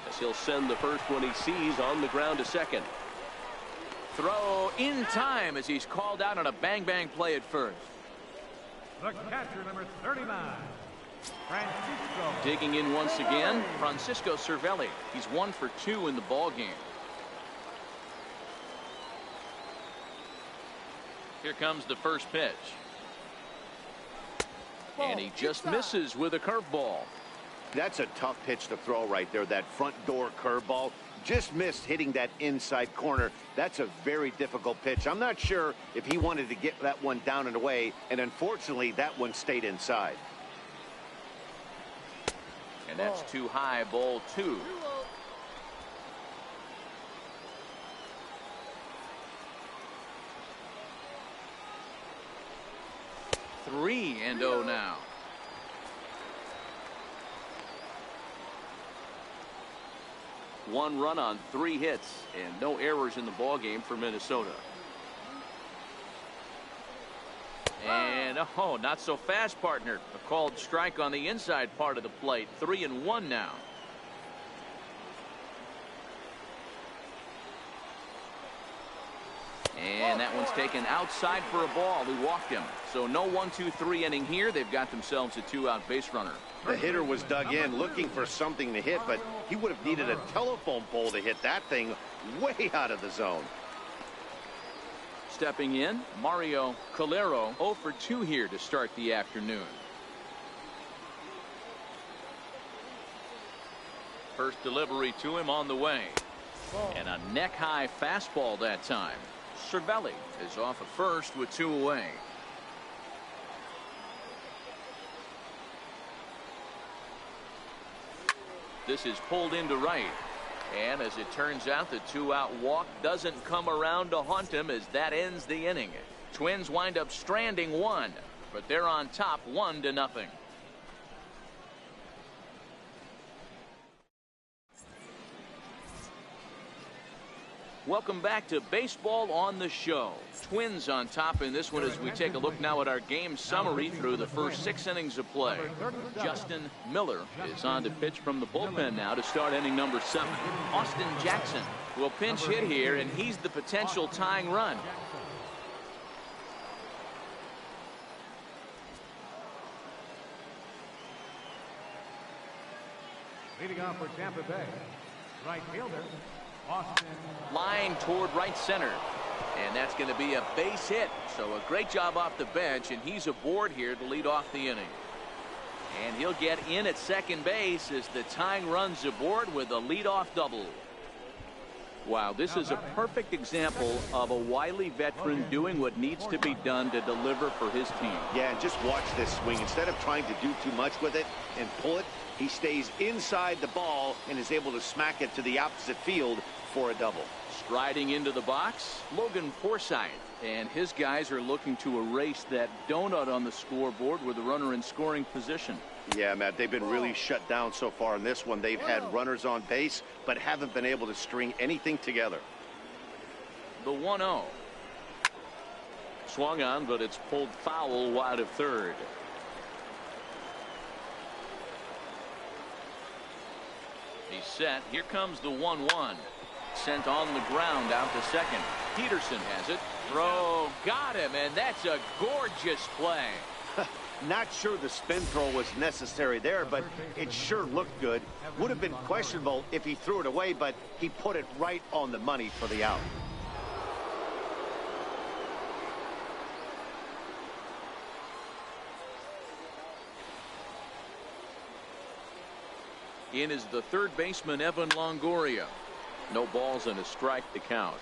As he'll send the first one he sees on the ground to second. Throw in time as he's called out on a bang-bang play at first. The catcher, number 39, Francisco. Digging in once again, Francisco Cervelli. He's 1 for 2 in the ball game. Here comes the first pitch. And he just misses with a curveball. That's a tough pitch to throw right there. That front door curveball just missed hitting that inside corner. That's a very difficult pitch. I'm not sure if he wanted to get that one down and away, and unfortunately that one stayed inside. And that's too high, ball 2. Three and 0 now. One run on 3 hits and no errors in the ball game for Minnesota. And oh, not so fast, partner. A called strike on the inside part of the plate. 3-1 now. And that one's taken outside for a ball. He walked him. So no 1-2-3 inning here. They've got themselves a 2-out base runner. The hitter was dug in looking for something to hit, but he would have needed a telephone pole to hit that thing way out of the zone. Stepping in, Mario Calero, 0 for 2 here to start the afternoon. First delivery to him on the way. And a neck-high fastball that time. Cervelli is off at first with 2 away. This is pulled into right. And as it turns out, the 2-out walk doesn't come around to haunt him as that ends the inning. Twins wind up stranding 1, but they're on top 1-0. Welcome back to Baseball on the Show. Twins on top in this one as we take a look now at our game summary through the first 6 innings of play. Justin Miller is on to pitch from the bullpen now to start inning number 7. Austin Jackson will pinch hit here, and he's the potential tying run. Leading off for Tampa Bay, right fielder, Austin. Line toward right center. And that's going to be a base hit. So a great job off the bench, and he's aboard here to lead off the inning. And he'll get in at second base as the tying run's aboard with a leadoff double. Wow, this is a perfect example of a wily veteran doing what needs to be done to deliver for his team. Yeah, and just watch this swing. Instead of trying to do too much with it and pull it, he stays inside the ball and is able to smack it to the opposite field for a double. Striding into the box, Logan Forsythe, and his guys are looking to erase that donut on the scoreboard with a runner in scoring position. Yeah, Matt, they've been really shut down so far in this one. They've had runners on base, but haven't been able to string anything together. The 1-0. Swung on, but it's pulled foul wide of third. He's set. Here comes the 1-1. Sent on the ground out to second. Peterson has it. Throw. Got him, and that's a gorgeous play. Not sure the spin throw was necessary there, but it sure looked good. Would have been questionable if he threw it away, but he put it right on the money for the out. In is the third baseman, Evan Longoria. No balls and a strike to count.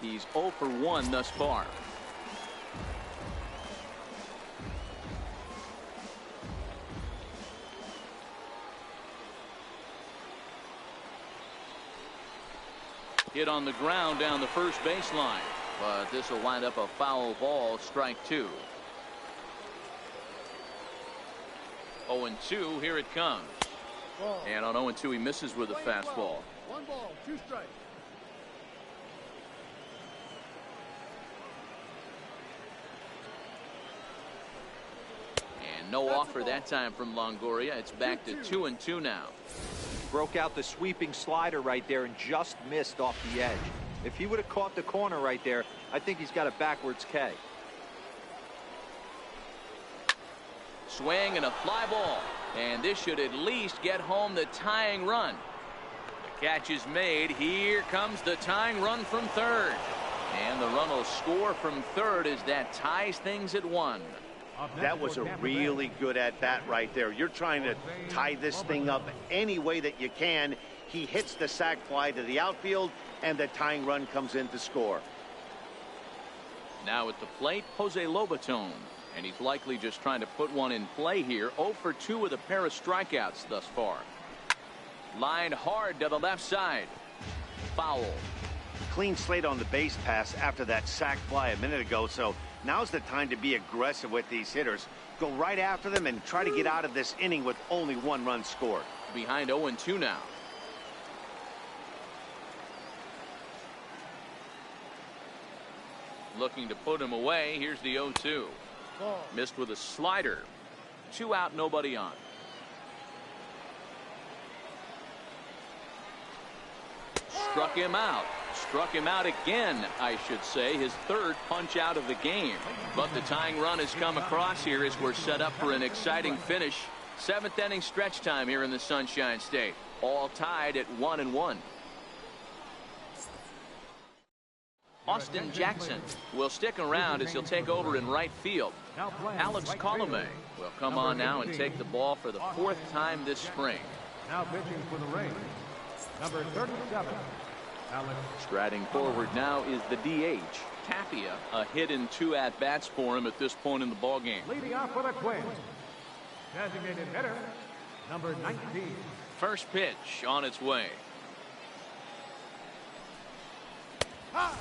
He's 0 for 1 thus far. Hit on the ground down the first baseline, but this will wind up a foul ball, strike 2. 0-2, here it comes. And on 0-2, he misses with a fastball. 1 ball, 2 strikes. And no offer that time from Longoria. It's back to 2-2 now. Broke out the sweeping slider right there and just missed off the edge. If he would have caught the corner right there, I think he's got a backwards K. Swing and a fly ball. And this should at least get home the tying run. The catch is made. Here comes the tying run from third. And the run will score from third as that ties things at 1. That was a really good at-bat right there. You're trying to tie this thing up any way that you can. He hits the sac fly to the outfield, and the tying run comes in to score. Now at the plate, Jose Lobaton. And he's likely just trying to put one in play here. 0 for 2 with a pair of strikeouts thus far. Lined hard to the left side. Foul. Clean slate on the base pass after that sac fly a minute ago, so now's the time to be aggressive with these hitters. Go right after them and try to get out of this inning with only 1 run scored. Behind 0-2 now. Looking to put him away. Here's the 0-2. Missed with a slider. 2 out, nobody on. Struck him out. Struck him out again, I should say. His third punch out of the game. But the tying run has come across here as we're set up for an exciting finish. 7th inning stretch time here in the Sunshine State. All tied at 1-1. Austin Jackson will stick around as he'll take over in right field. Alex Colomé will come on now and take the ball for the 4th time this spring. Now pitching for the Rays, number 37, Alex. Striding forward now is the DH. Tapia, a hit in 2 at-bats for him at this point in the ballgame. Leading off for the Twins, designated hitter, number 19. First pitch on its way.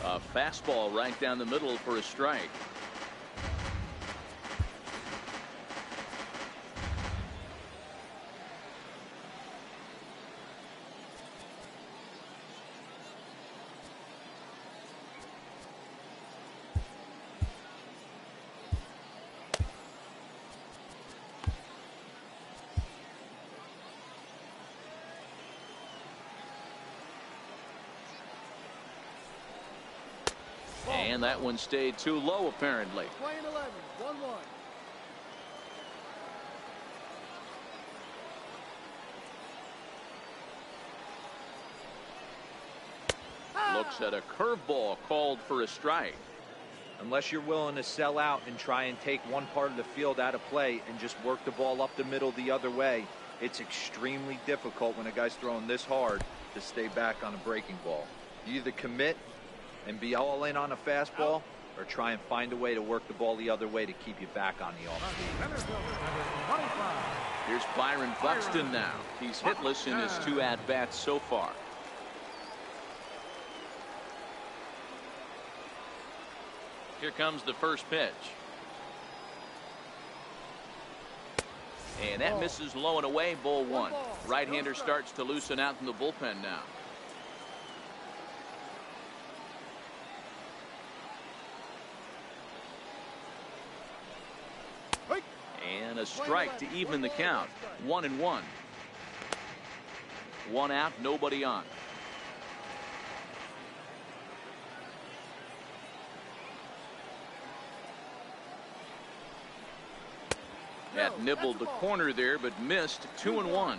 A fastball right down the middle for a strike. And that one stayed too low, apparently. Playing 11, 1-1. Looks at a curveball called for a strike. Unless you're willing to sell out and try and take one part of the field out of play and just work the ball up the middle the other way, it's extremely difficult when a guy's throwing this hard to stay back on a breaking ball. You either commit and be all in on a fastball, or try and find a way to work the ball the other way to keep you back on the off-speed. Here's Byron Buxton now. He's hitless in his 2 at-bats so far. Here comes the first pitch. And that misses low and away, ball 1. Right-hander starts to loosen out in the bullpen now. And a strike to even the count. 1-1. 1 out, nobody on. That nibbled the corner there, but missed. 2-1.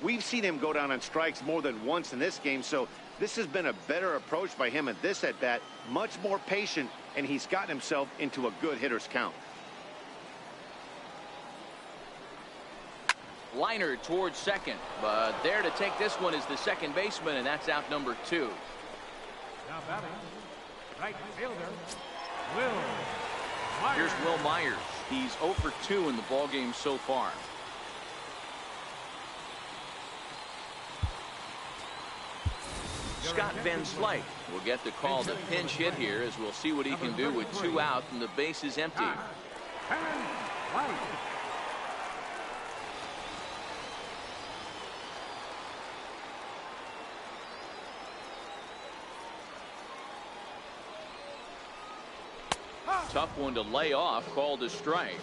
We've seen him go down on strikes more than once in this game, so this has been a better approach by him at this at-bat. Much more patient, and he's gotten himself into a good hitter's count. Liner towards second, but there to take this one is the second baseman, and that's out number 2. Now batting, right fielder, Will Myers. Here's Will Myers. He's 0 for 2 in the ballgame so far. Scott Van Slyke will get the call to pinch hit here, as we'll see what he can do with 2 out and the base is empty. Tough one to lay off, called a strike.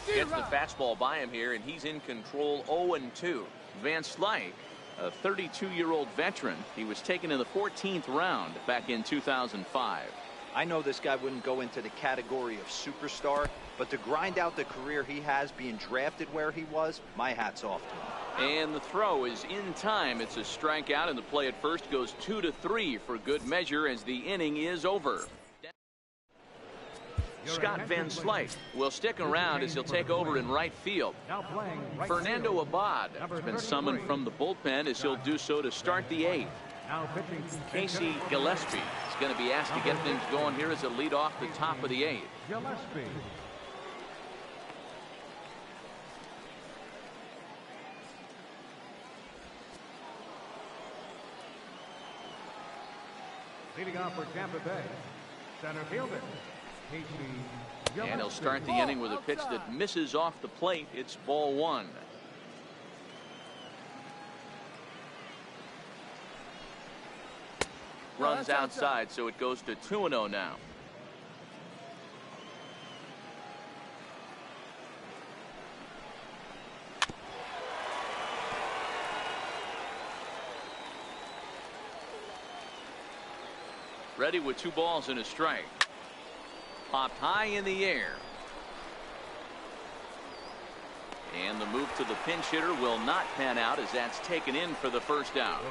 Gets the fastball by him here, and he's in control. 0-2. Van Slyke, a 32-year-old veteran. He was taken in the 14th round back in 2005. I know this guy wouldn't go into the category of superstar, but to grind out the career he has being drafted where he was, my hat's off to him. And the throw is in time. It's a strikeout, and the play at first goes 2-3 for good measure as the inning is over. Scott Van Slyke will stick around as he'll take over in right field. Fernando Abad has been summoned from the bullpen as he'll do so to start the 8th. Casey Gillespie is going to be asked to get things going here as a lead off the top of the 8th. Gillespie. Leading off for Tampa Bay, center fielder, Casey Gillespie. And he'll start the inning with a pitch that misses off the plate. It's ball 1. Runs outside, so it goes to 2-0 now. Ready with 2 balls and a strike. Popped high in the air. And the move to the pinch hitter will not pan out as that's taken in for the first out.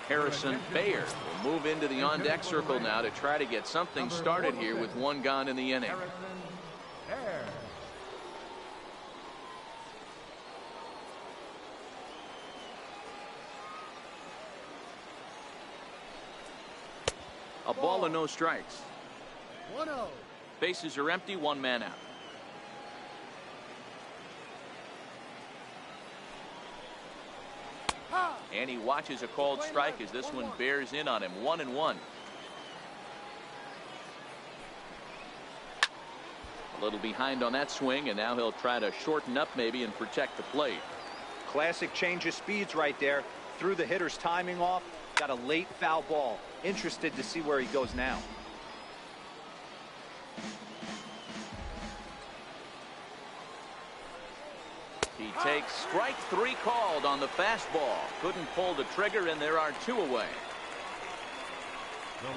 Harrison Bayer will move into the on-deck circle now to try to get something started here with 1 gone in the inning. A ball and no strikes. 1-0. Bases are empty, 1 man out. And he watches a called strike as this one bears in on him. 1-1. A little behind on that swing, and now he'll try to shorten up maybe and protect the plate. Classic change of speeds right there. Threw the hitter's timing off. Got a late foul ball. Interested to see where he goes now. He takes strike 3 called on the fastball. Couldn't pull the trigger, and there are 2 away. The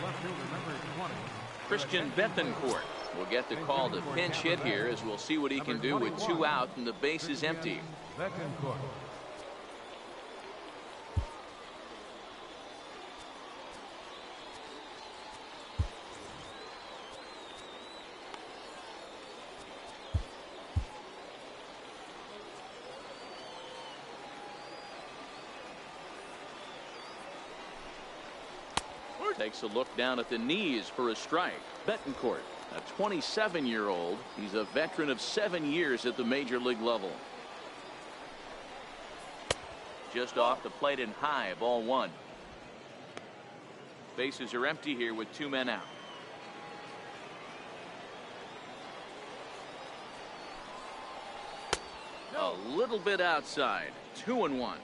left fielder, number 20. Christian Bethencourt will get the call to pinch hit here, as we'll see what he can do with 2 out and the base is empty. Bethencourt. Takes a look down at the knees for a strike. Bettencourt, a 27-year-old. He's a veteran of 7 years at the major league level. Just off the plate and high, ball 1. Bases are empty here with 2 men out. A little bit outside. 2-1.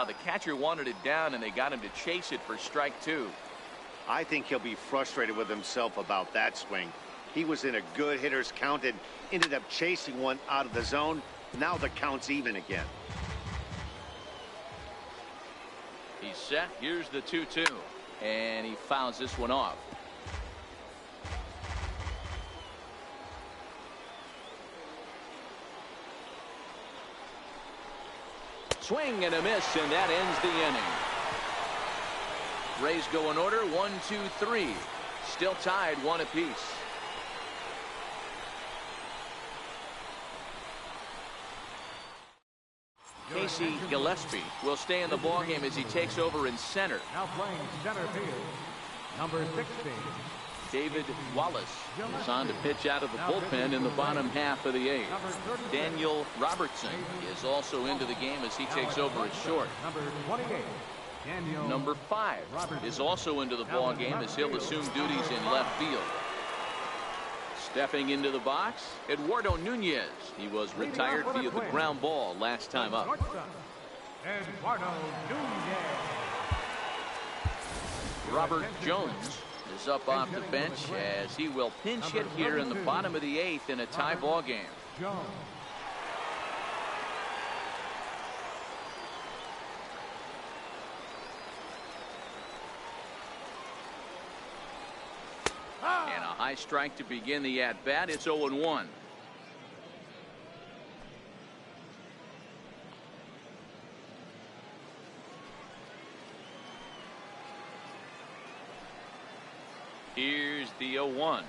The catcher wanted it down, and they got him to chase it for strike 2. I think he'll be frustrated with himself about that swing. He was in a good hitter's count and ended up chasing one out of the zone. Now the count's even again. He's set. Here's the 2-2. And he fouls this one off. Swing and a miss, and that ends the inning. Rays go in order, 1, 2, 3. Still tied, 1 apiece. Casey Gillespie will stay in the ballgame as he takes over in center. Now playing center field, number 16. David Wallace is on to pitch out of the bullpen in the bottom half of the 8th. Daniel Robertson is also into the game as he takes over at short. Number 28. Daniel Number 5 is also into the ball game as he'll assume duties in left field. Stepping into the box, Eduardo Nunez. He was retired via the ground ball last time up. Eduardo Nunez. Robert Jones is up off the bench as he will pinch hit here in the bottom of the 8th in a tie ball game. Jones. And a high strike to begin the at-bat. It's 0-1. Here's the 0-1.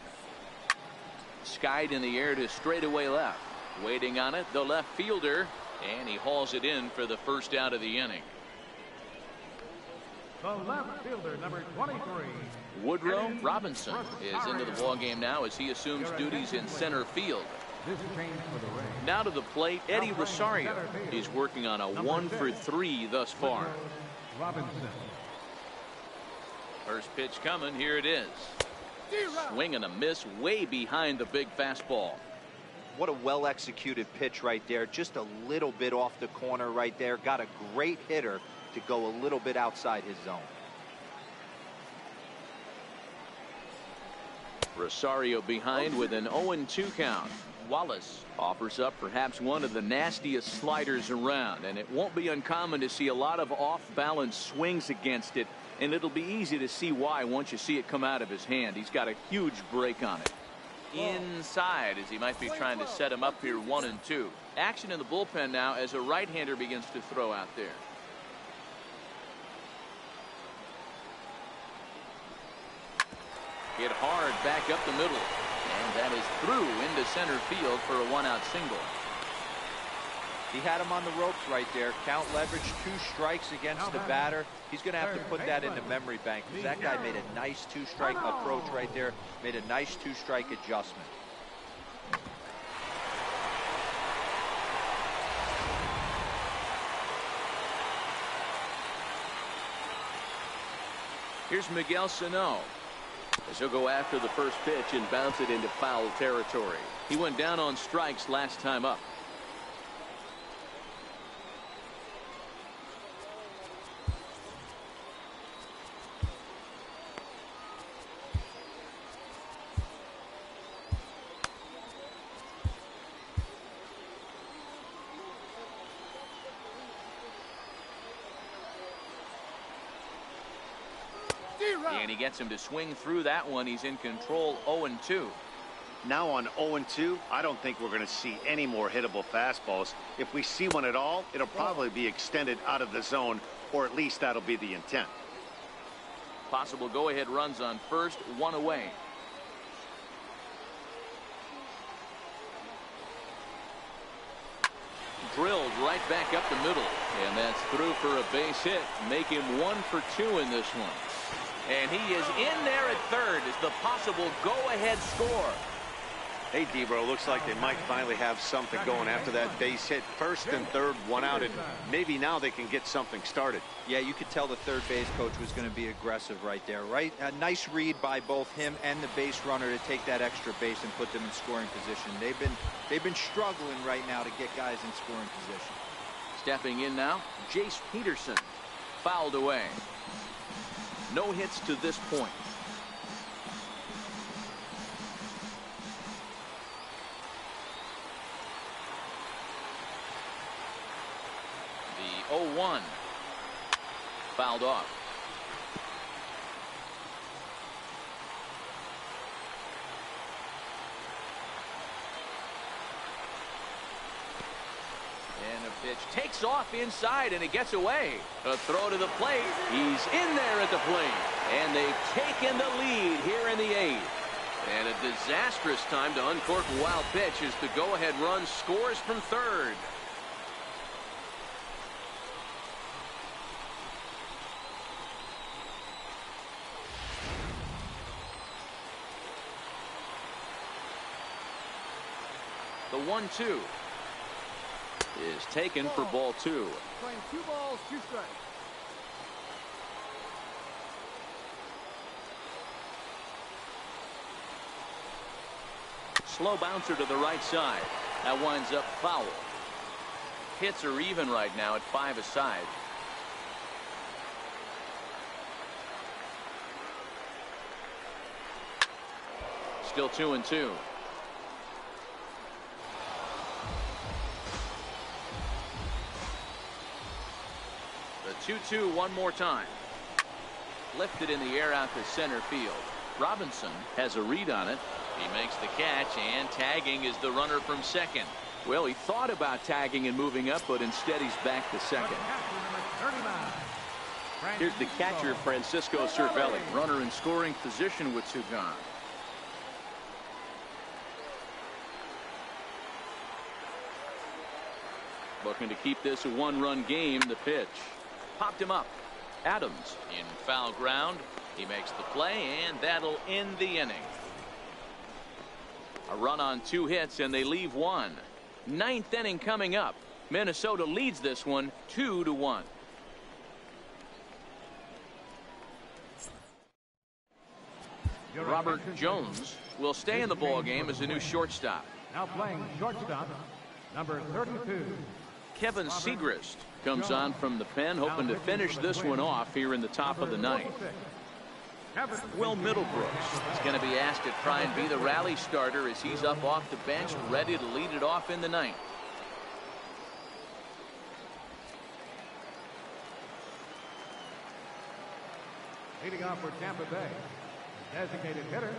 Skied in the air to straightaway left. Waiting on it, the left fielder, and he hauls it in for the first out of the inning. The left fielder, number 23. Woodrow Robinson is into the ball game now as he assumes duties in center field. This change for the Rays. Now to the plate, Eddie Rosario. He's working on a 1-for-3 thus far. Robinson. First pitch coming. Here it is. Swing and a miss way behind the big fastball. What a well-executed pitch right there. Just a little bit off the corner right there. Got a great hitter to go a little bit outside his zone. Rosario behind with an 0-2 count. Wallace offers up perhaps one of the nastiest sliders around, and it won't be uncommon to see a lot of off-balance swings against it, and it'll be easy to see why once you see it come out of his hand. He's got a huge break on it. Inside, as he might be trying to set him up here 1-2. Action in the bullpen now as a right-hander begins to throw out there. Hit hard back up the middle, and that is through into center field for a one-out single. He had him on the ropes right there. Count leverage, 2 strikes against the batter. He's going to have to put that in the memory bank, because that guy made a nice 2-strike approach right there, made a nice 2-strike adjustment. Here's Miguel Sano, as he'll go after the first pitch and bounce it into foul territory. He went down on strikes last time up. And he gets him to swing through that one. He's in control, 0-2. Now on 0-2, I don't think we're going to see any more hittable fastballs. If we see one at all, it'll probably be extended out of the zone, or at least that'll be the intent. Possible go-ahead runs on first, 1 away. Drilled right back up the middle, and that's through for a base hit. Make him 1 for 2 in this one. And he is in there at third as the possible go-ahead score. Hey, Debro, looks like they might finally have something going after that base hit. First and third, 1 out, and maybe now they can get something started. Yeah, you could tell the third base coach was going to be aggressive right there, right? A nice read by both him and the base runner to take that extra base and put them in scoring position. They've been struggling right now to get guys in scoring position. Stepping in now, Jace Peterson. Fouled away. No hits to this point. The 0-1. Fouled off. And a pitch takes off inside, and it gets away. A throw to the plate. He's in there at the plate. And they've taken the lead here in the 8th. And a disastrous time to uncork a wild pitch as the go-ahead run scores from third. The 1-2 is taken for ball 2. Playing 2 balls, 2 strikes. Slow bouncer to the right side. That winds up foul. Hits are even right now at 5 aside. Still 2-2. The 2-2 one more time. Lifted in the air out to center field. Robinson has a read on it. He makes the catch, and tagging is the runner from second. Well, he thought about tagging and moving up, but instead he's back to second. Here's the catcher, Francisco Cervelli. Runner in scoring position with 2 gone. Looking to keep this a 1-run game. The pitch. Popped him up. Adams in foul ground. He makes the play, and that'll end the inning. A run on 2 hits, and they leave 1. 9th inning coming up. Minnesota leads this one 2-1. Robert Jones will stay in the ball game as a new shortstop. Now playing shortstop, number 32. Kevin Segrist comes on from the pen, hoping to finish this one off here in the top of the 9th. Will Middlebrooks is going to be asked to try and be the rally starter as he's up off the bench, ready to lead it off in the ninth. Leading off for Tampa Bay, designated hitter,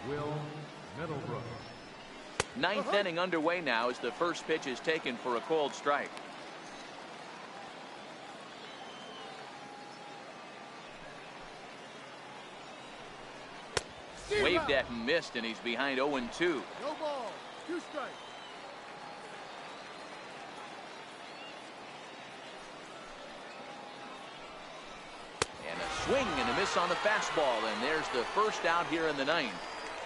Will Middlebrooks. Ninth inning underway now as the first pitch is taken for a called strike. Waved at and missed, and he's behind 0-2. No ball, 2 strikes. And a swing and a miss on the fastball, and there's the first out here in the ninth.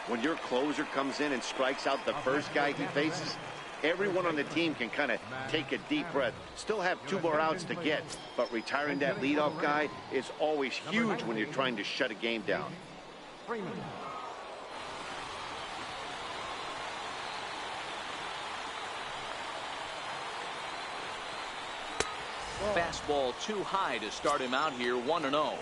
When your closer comes in and strikes out the first guy he faces, everyone on the team can kind of take a deep breath. Still have 2 more outs to get, but retiring that leadoff guy is always huge when you're trying to shut a game down. Freeman. Fastball too high to start him out here, 1-0.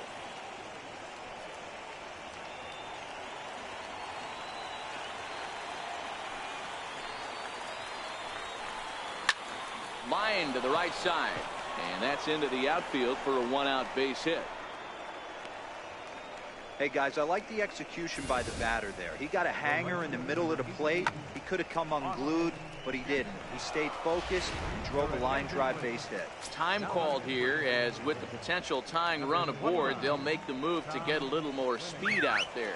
Line to the right side, and that's into the outfield for a 1-out base hit. Hey guys, I like the execution by the batter there. He got a hanger in the middle of the plate. He could have come unglued, but he didn't. He stayed focused and drove a line drive base hit. Time called here, as with the potential tying run aboard, they'll make the move to get a little more speed out there.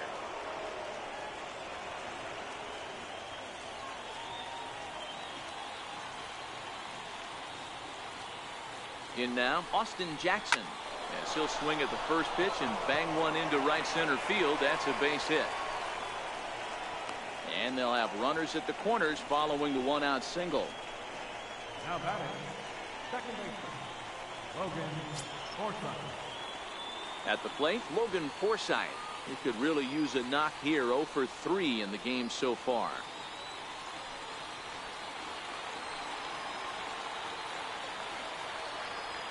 In now, Austin Jackson. As he'll swing at the first pitch and bang one into right center field. That's a base hit. And they'll have runners at the corners following the 1-out single. Now batting, second baseman, Logan Forsythe. At the plate, Logan Forsythe. He could really use a knock here. 0 for 3 in the game so far.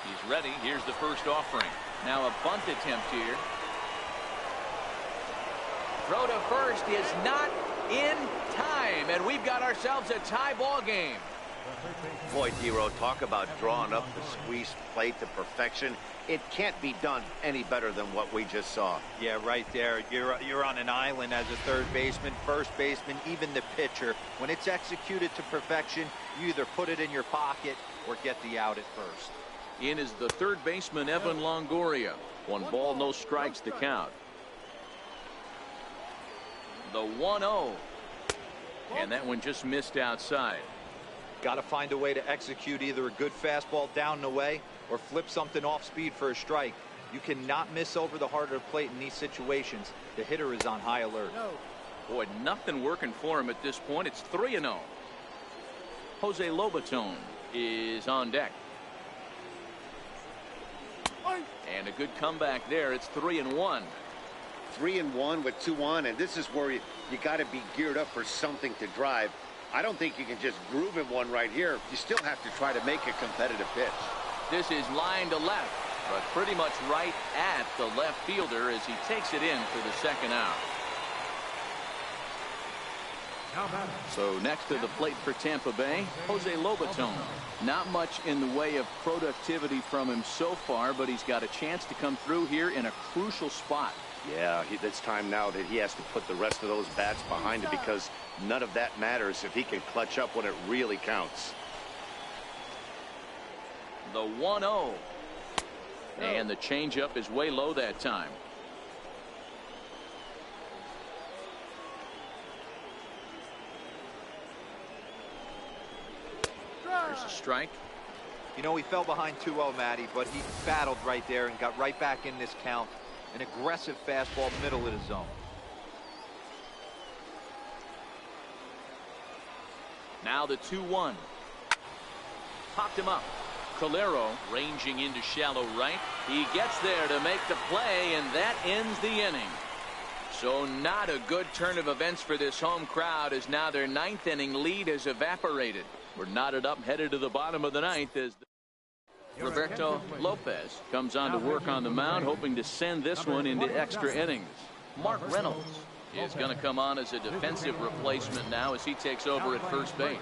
He's ready. Here's the first offering. Now a bunt attempt here. Throw to first is not in time, and we've got ourselves a tie ball game. Boy, Dero, talk about drawing up the squeeze plate to perfection. It can't be done any better than what we just saw. Yeah, right there. You're on an island as a third baseman, first baseman, even the pitcher. When it's executed to perfection, you either put it in your pocket or get the out at first. In is the third baseman, Evan Longoria. 1 ball, no strikes to count. The 1-0. And that one just missed outside. Got to find a way to execute either a good fastball down the way or flip something off speed for a strike. You cannot miss over the heart of the plate in these situations. The hitter is on high alert. Boy, nothing working for him at this point. It's 3-0. Jose Lobaton is on deck. And a good comeback there. It's 3-1. 3-1 with 2 on, and this is where you got to be geared up for something to drive. I don't think you can just groove him one right here. You still have to try to make a competitive pitch. This is line to left, but pretty much right at the left fielder as he takes it in for the second out. So next to the plate for Tampa Bay, Jose Lobaton. Not much in the way of productivity from him so far, but he's got a chance to come through here in a crucial spot. Yeah, it's time now that he has to put the rest of those bats behind him, because none of that matters if he can clutch up when it really counts. The 1-0. And the changeup is way low that time. There's a strike. You know, he fell behind 2-0, Matty, but he battled right there and got right back in this count. An aggressive fastball middle of the zone. Now the 2-1. Popped him up. Calero ranging into shallow right. He gets there to make the play, and that ends the inning. So not a good turn of events for this home crowd, as now their 9th inning lead has evaporated. We're knotted up, headed to the bottom of the 9th as Roberto Lopez comes on to work on the mound, hoping to send this one into extra innings. Mark Reynolds is going to come on as a defensive replacement now as he takes over at first base.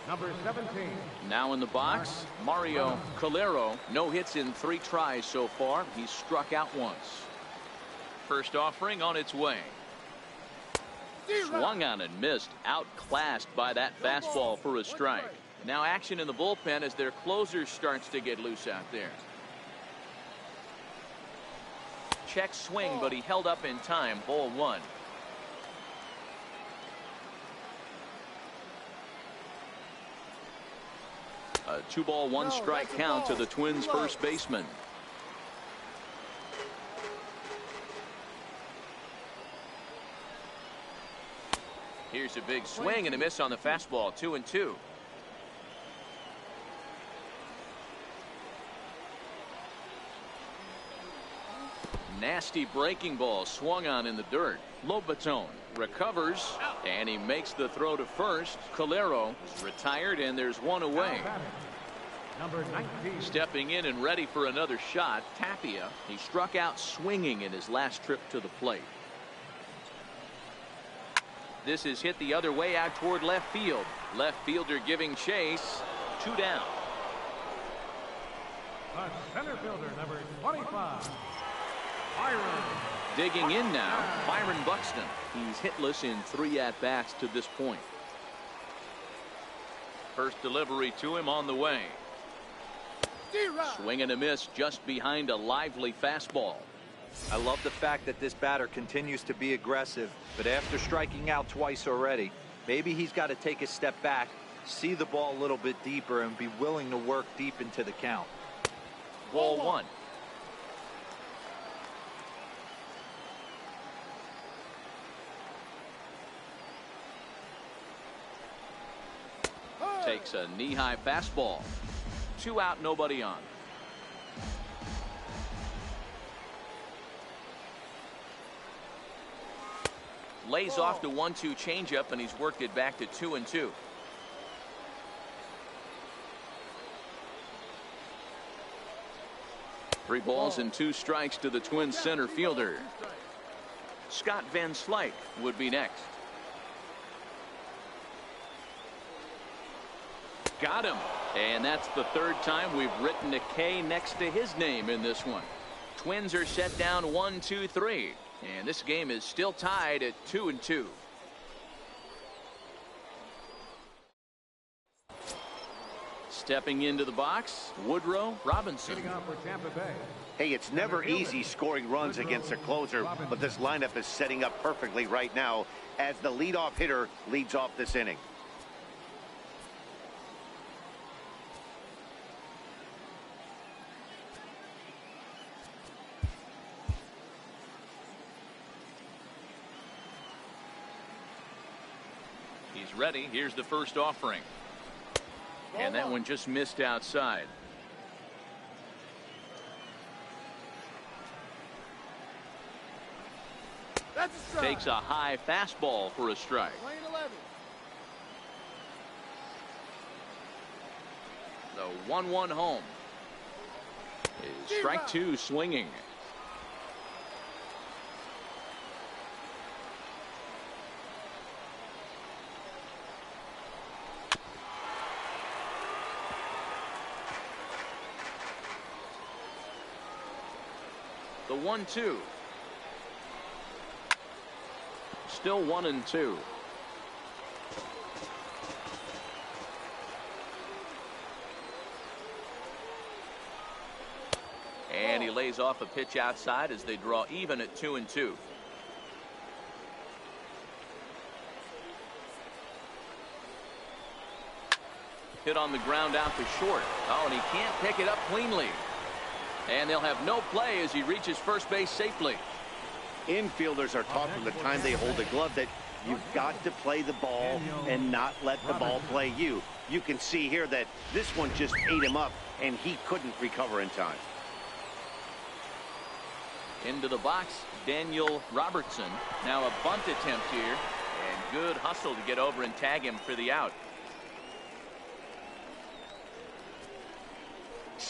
Number 17. Now in the box, Mario Calero. No hits in 3 tries so far. He's struck out once. First offering on its way. Swung on and missed. Outclassed by that fastball for a strike. Now action in the bullpen as their closer starts to get loose out there. Check swing, but he held up in time. Ball 1. A 2-ball 1-strike count to the Twins' first baseman. Here's a big swing and a miss on the fastball. 2-2. Nasty breaking ball swung on in the dirt. Lobaton recovers and he makes the throw to first. Calero is retired and there's one away. Number 19. Stepping in and ready for another shot, Tapia. He struck out swinging in his last trip to the plate. This is hit the other way out toward left field. Left fielder giving chase. 2 down. The center fielder, number 25. Byron. Digging in now, Byron Buxton. He's hitless in 3 at-bats to this point. First delivery to him on the way. Swing and a miss just behind a lively fastball. I love the fact that this batter continues to be aggressive, but after striking out twice already, maybe he's got to take a step back, see the ball a little bit deeper, and be willing to work deep into the count. Ball 1. Takes a knee-high fastball. 2 out, nobody on. Lays off the 1-2 changeup and he's worked it back to 2-2. Three balls and 2 strikes to the Twins center fielder. Scott Van Slyke would be next. Got him. And that's the 3rd time we've written a K next to his name in this one. Twins are set down 1-2-3. And this game is still tied at 2-2. Stepping into the box, Woodrow Robinson. Hitting off for Tampa Bay. Hey, it's never easy scoring runs against a closer, but this lineup is setting up perfectly right now as the leadoff hitter leads off this inning. He's ready. Here's the first offering. And that one just missed outside. That's a strike. Takes a high fastball for a strike. Lane 11. The 1-1 home. Is strike 2 swinging. The 1-2. Still 1-2. And he lays off a pitch outside as they draw even at 2-2. Hit on the ground out to short. Oh, and he can't pick it up cleanly. And they'll have no play as he reaches first base safely. Infielders are taught from the time they hold a glove that you've got to play the ball and not let the ball play you. You can see here that this one just ate him up and he couldn't recover in time. Into the box, Daniel Robertson. Now a bunt attempt here, and good hustle to get over and tag him for the out.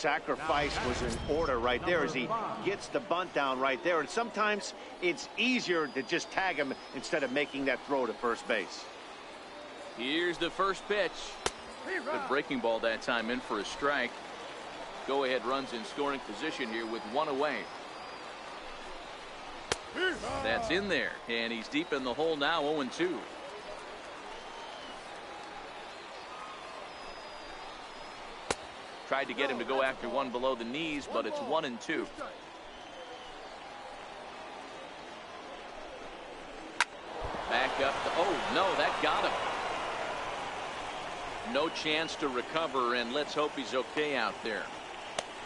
sacrifice was in order right there as he gets the bunt down right there. And sometimes it's easier to just tag him instead of making that throw to first base. Here's the first pitch. Good breaking ball that time, in for a strike. Go ahead runs in scoring position here with one away. That's in there, and he's deep in the hole now, 0-2. Tried to get him to go after one below the knees, but it's 1-2. Back up. Oh, no, that got him. No chance to recover, and let's hope he's okay out there.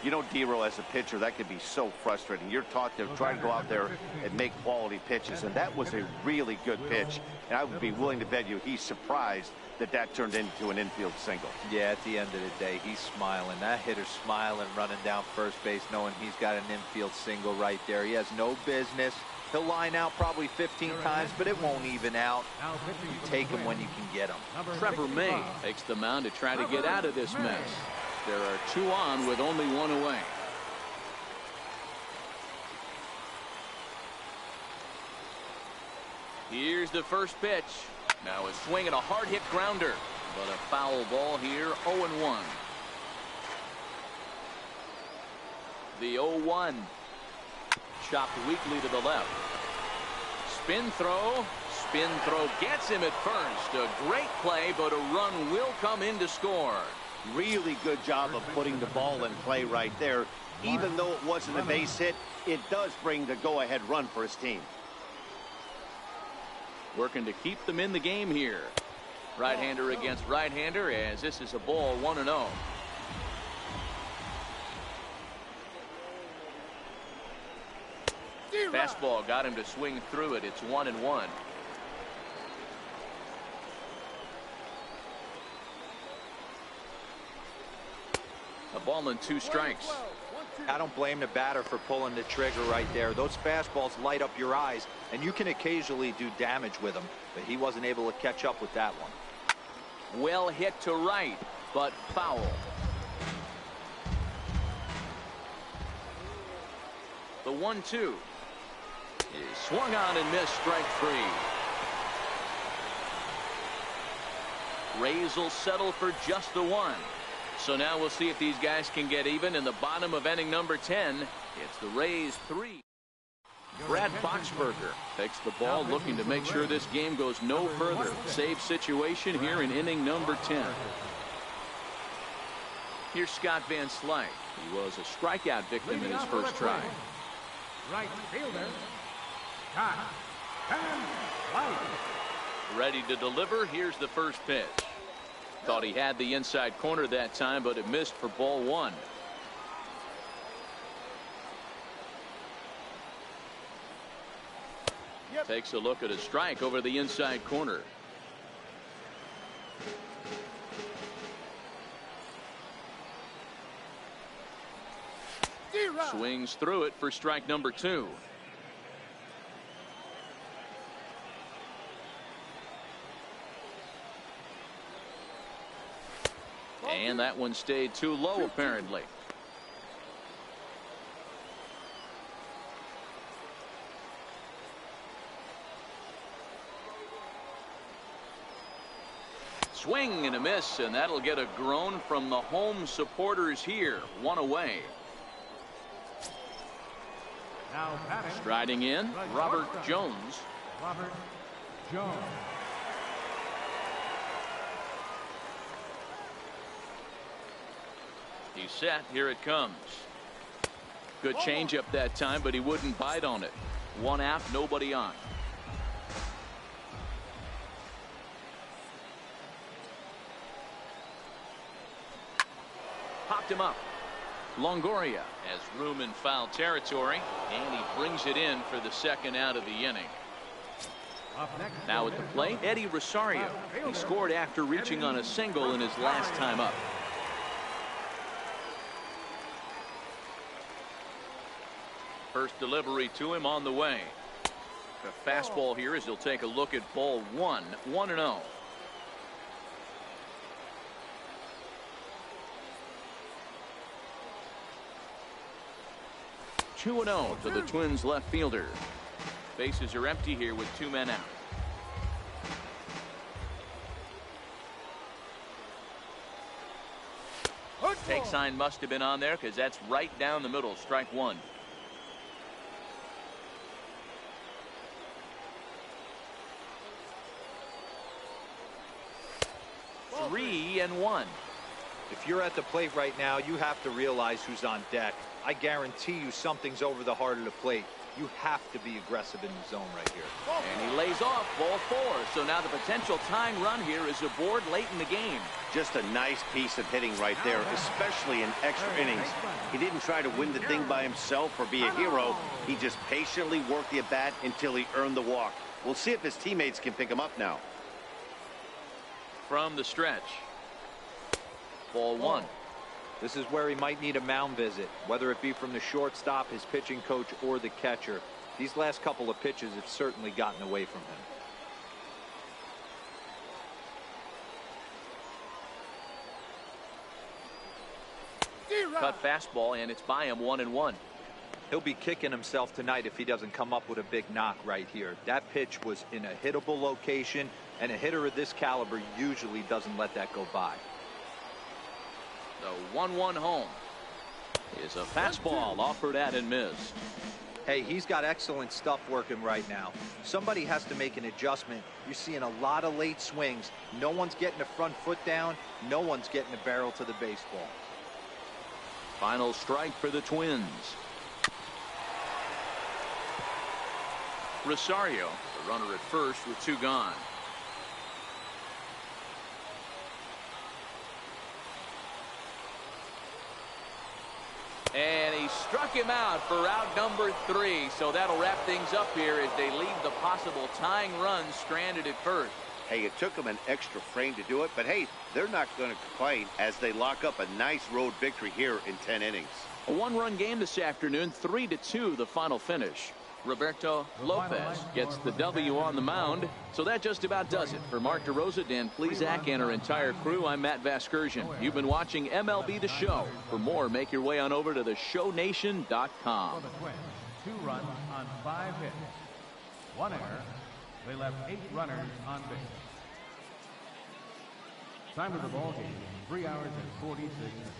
You know, D-Roll, as a pitcher, that could be so frustrating. You're taught to try to go out there and make quality pitches, and that was a really good pitch. And I would be willing to bet you he's surprised that that turned into an infield single. Yeah, at the end of the day, he's smiling. That hitter's smiling, running down first base, knowing he's got an infield single right there. He has no business. He'll line out probably 15 times, but it won't even out. You take him when you can get him. Trevor May takes the mound to try to get out of this mess. There are two on with only one away. Here's the first pitch. Now a swing and a hard hit grounder, but a foul ball here. 0-1. The 0-1. Chopped weakly to the left. Spin throw. Spin throw gets him at first. A great play, but a run will come in to score. Really good job of putting the ball in play right there. Even though it wasn't a base hit, it does bring the go-ahead run for his team. Working to keep them in the game here. Right-hander against right-hander, as this is a ball 1-0. Fastball got him to swing through it. It's 1-1. A ball and 2 strikes. I don't blame the batter for pulling the trigger right there. Those fastballs light up your eyes, and you can occasionally do damage with them, but he wasn't able to catch up with that one. Well hit to right, but foul. The 1-2 is swung on and missed, strike 3. Rays will settle for just the 1. So now we'll see if these guys can get even in the bottom of inning number 10. It's the Rays 3. Brad Boxberger takes the ball, looking to make sure this game goes no further. Save situation here in inning number 10. Here's Scott Van Slyke. He was a strikeout victim in his first try. Right fielder, Scott Van Slyke. Ready to deliver. Here's the first pitch. Thought he had the inside corner that time, but it missed for ball 1. Takes a look at a strike over the inside corner. Swings through it for strike number 2. And that one stayed too low, apparently. Swing and a miss, and that'll get a groan from the home supporters here. 1 away. Now batting, Striding in, Robert Jones. Robert Jones. He's set. Here it comes. Good changeup that time, but he wouldn't bite on it. 1 out, nobody on. Popped him up. Longoria has room in foul territory, and he brings it in for the second out of the inning. Now at the plate, Eddie Rosario. He scored after reaching on a single in his last time up. First delivery to him on the way. The fastball here as he'll take a look at ball 1. 1-0. 2-0 to the Twins left fielder. Bases are empty here with 2 men out. Take sign must have been on there because that's right down the middle. Strike one. Three and one. If you're at the plate right now, you have to realize who's on deck. I guarantee you something's over the heart of the plate. You have to be aggressive in the zone right here. And he lays off ball 4. So now the potential tying run here is aboard late in the game. Just a nice piece of hitting right there, especially in extra innings. He didn't try to win the thing by himself or be a hero. He just patiently worked the at-bat until he earned the walk. We'll see if his teammates can pick him up now. From the stretch. Ball 1. This is where he might need a mound visit, whether it be from the shortstop, his pitching coach, or the catcher. These last couple of pitches have certainly gotten away from him. Cut fastball, and it's by him 1-1. He'll be kicking himself tonight if he doesn't come up with a big knock right here. That pitch was in a hittable location, and a hitter of this caliber usually doesn't let that go by. The 1-1 home is a fastball offered at and missed. Hey, he's got excellent stuff working right now. Somebody has to make an adjustment. You're seeing a lot of late swings. No one's getting the front foot down. No one's getting the barrel to the baseball. Final strike for the Twins. Rosario, the runner at first with 2 gone. And he struck him out for out number 3. So that'll wrap things up here as they leave the possible tying run stranded at first. Hey, it took them an extra frame to do it, but hey, they're not going to complain as they lock up a nice road victory here in 10 innings. A 1-run game this afternoon, 3-2 the final finish. Roberto Lopez gets the W on the mound. So that just about does it. For Mark DeRosa, Dan Plesac, and our entire crew, I'm Matt Vasgersian. You've been watching MLB The Show. For more, make your way on over to theshownation.com. For the Twins, 2 runs on 5 hits. 1 error. They left 8 runners on base. Time of the ball game, 3 hours and 46 minutes.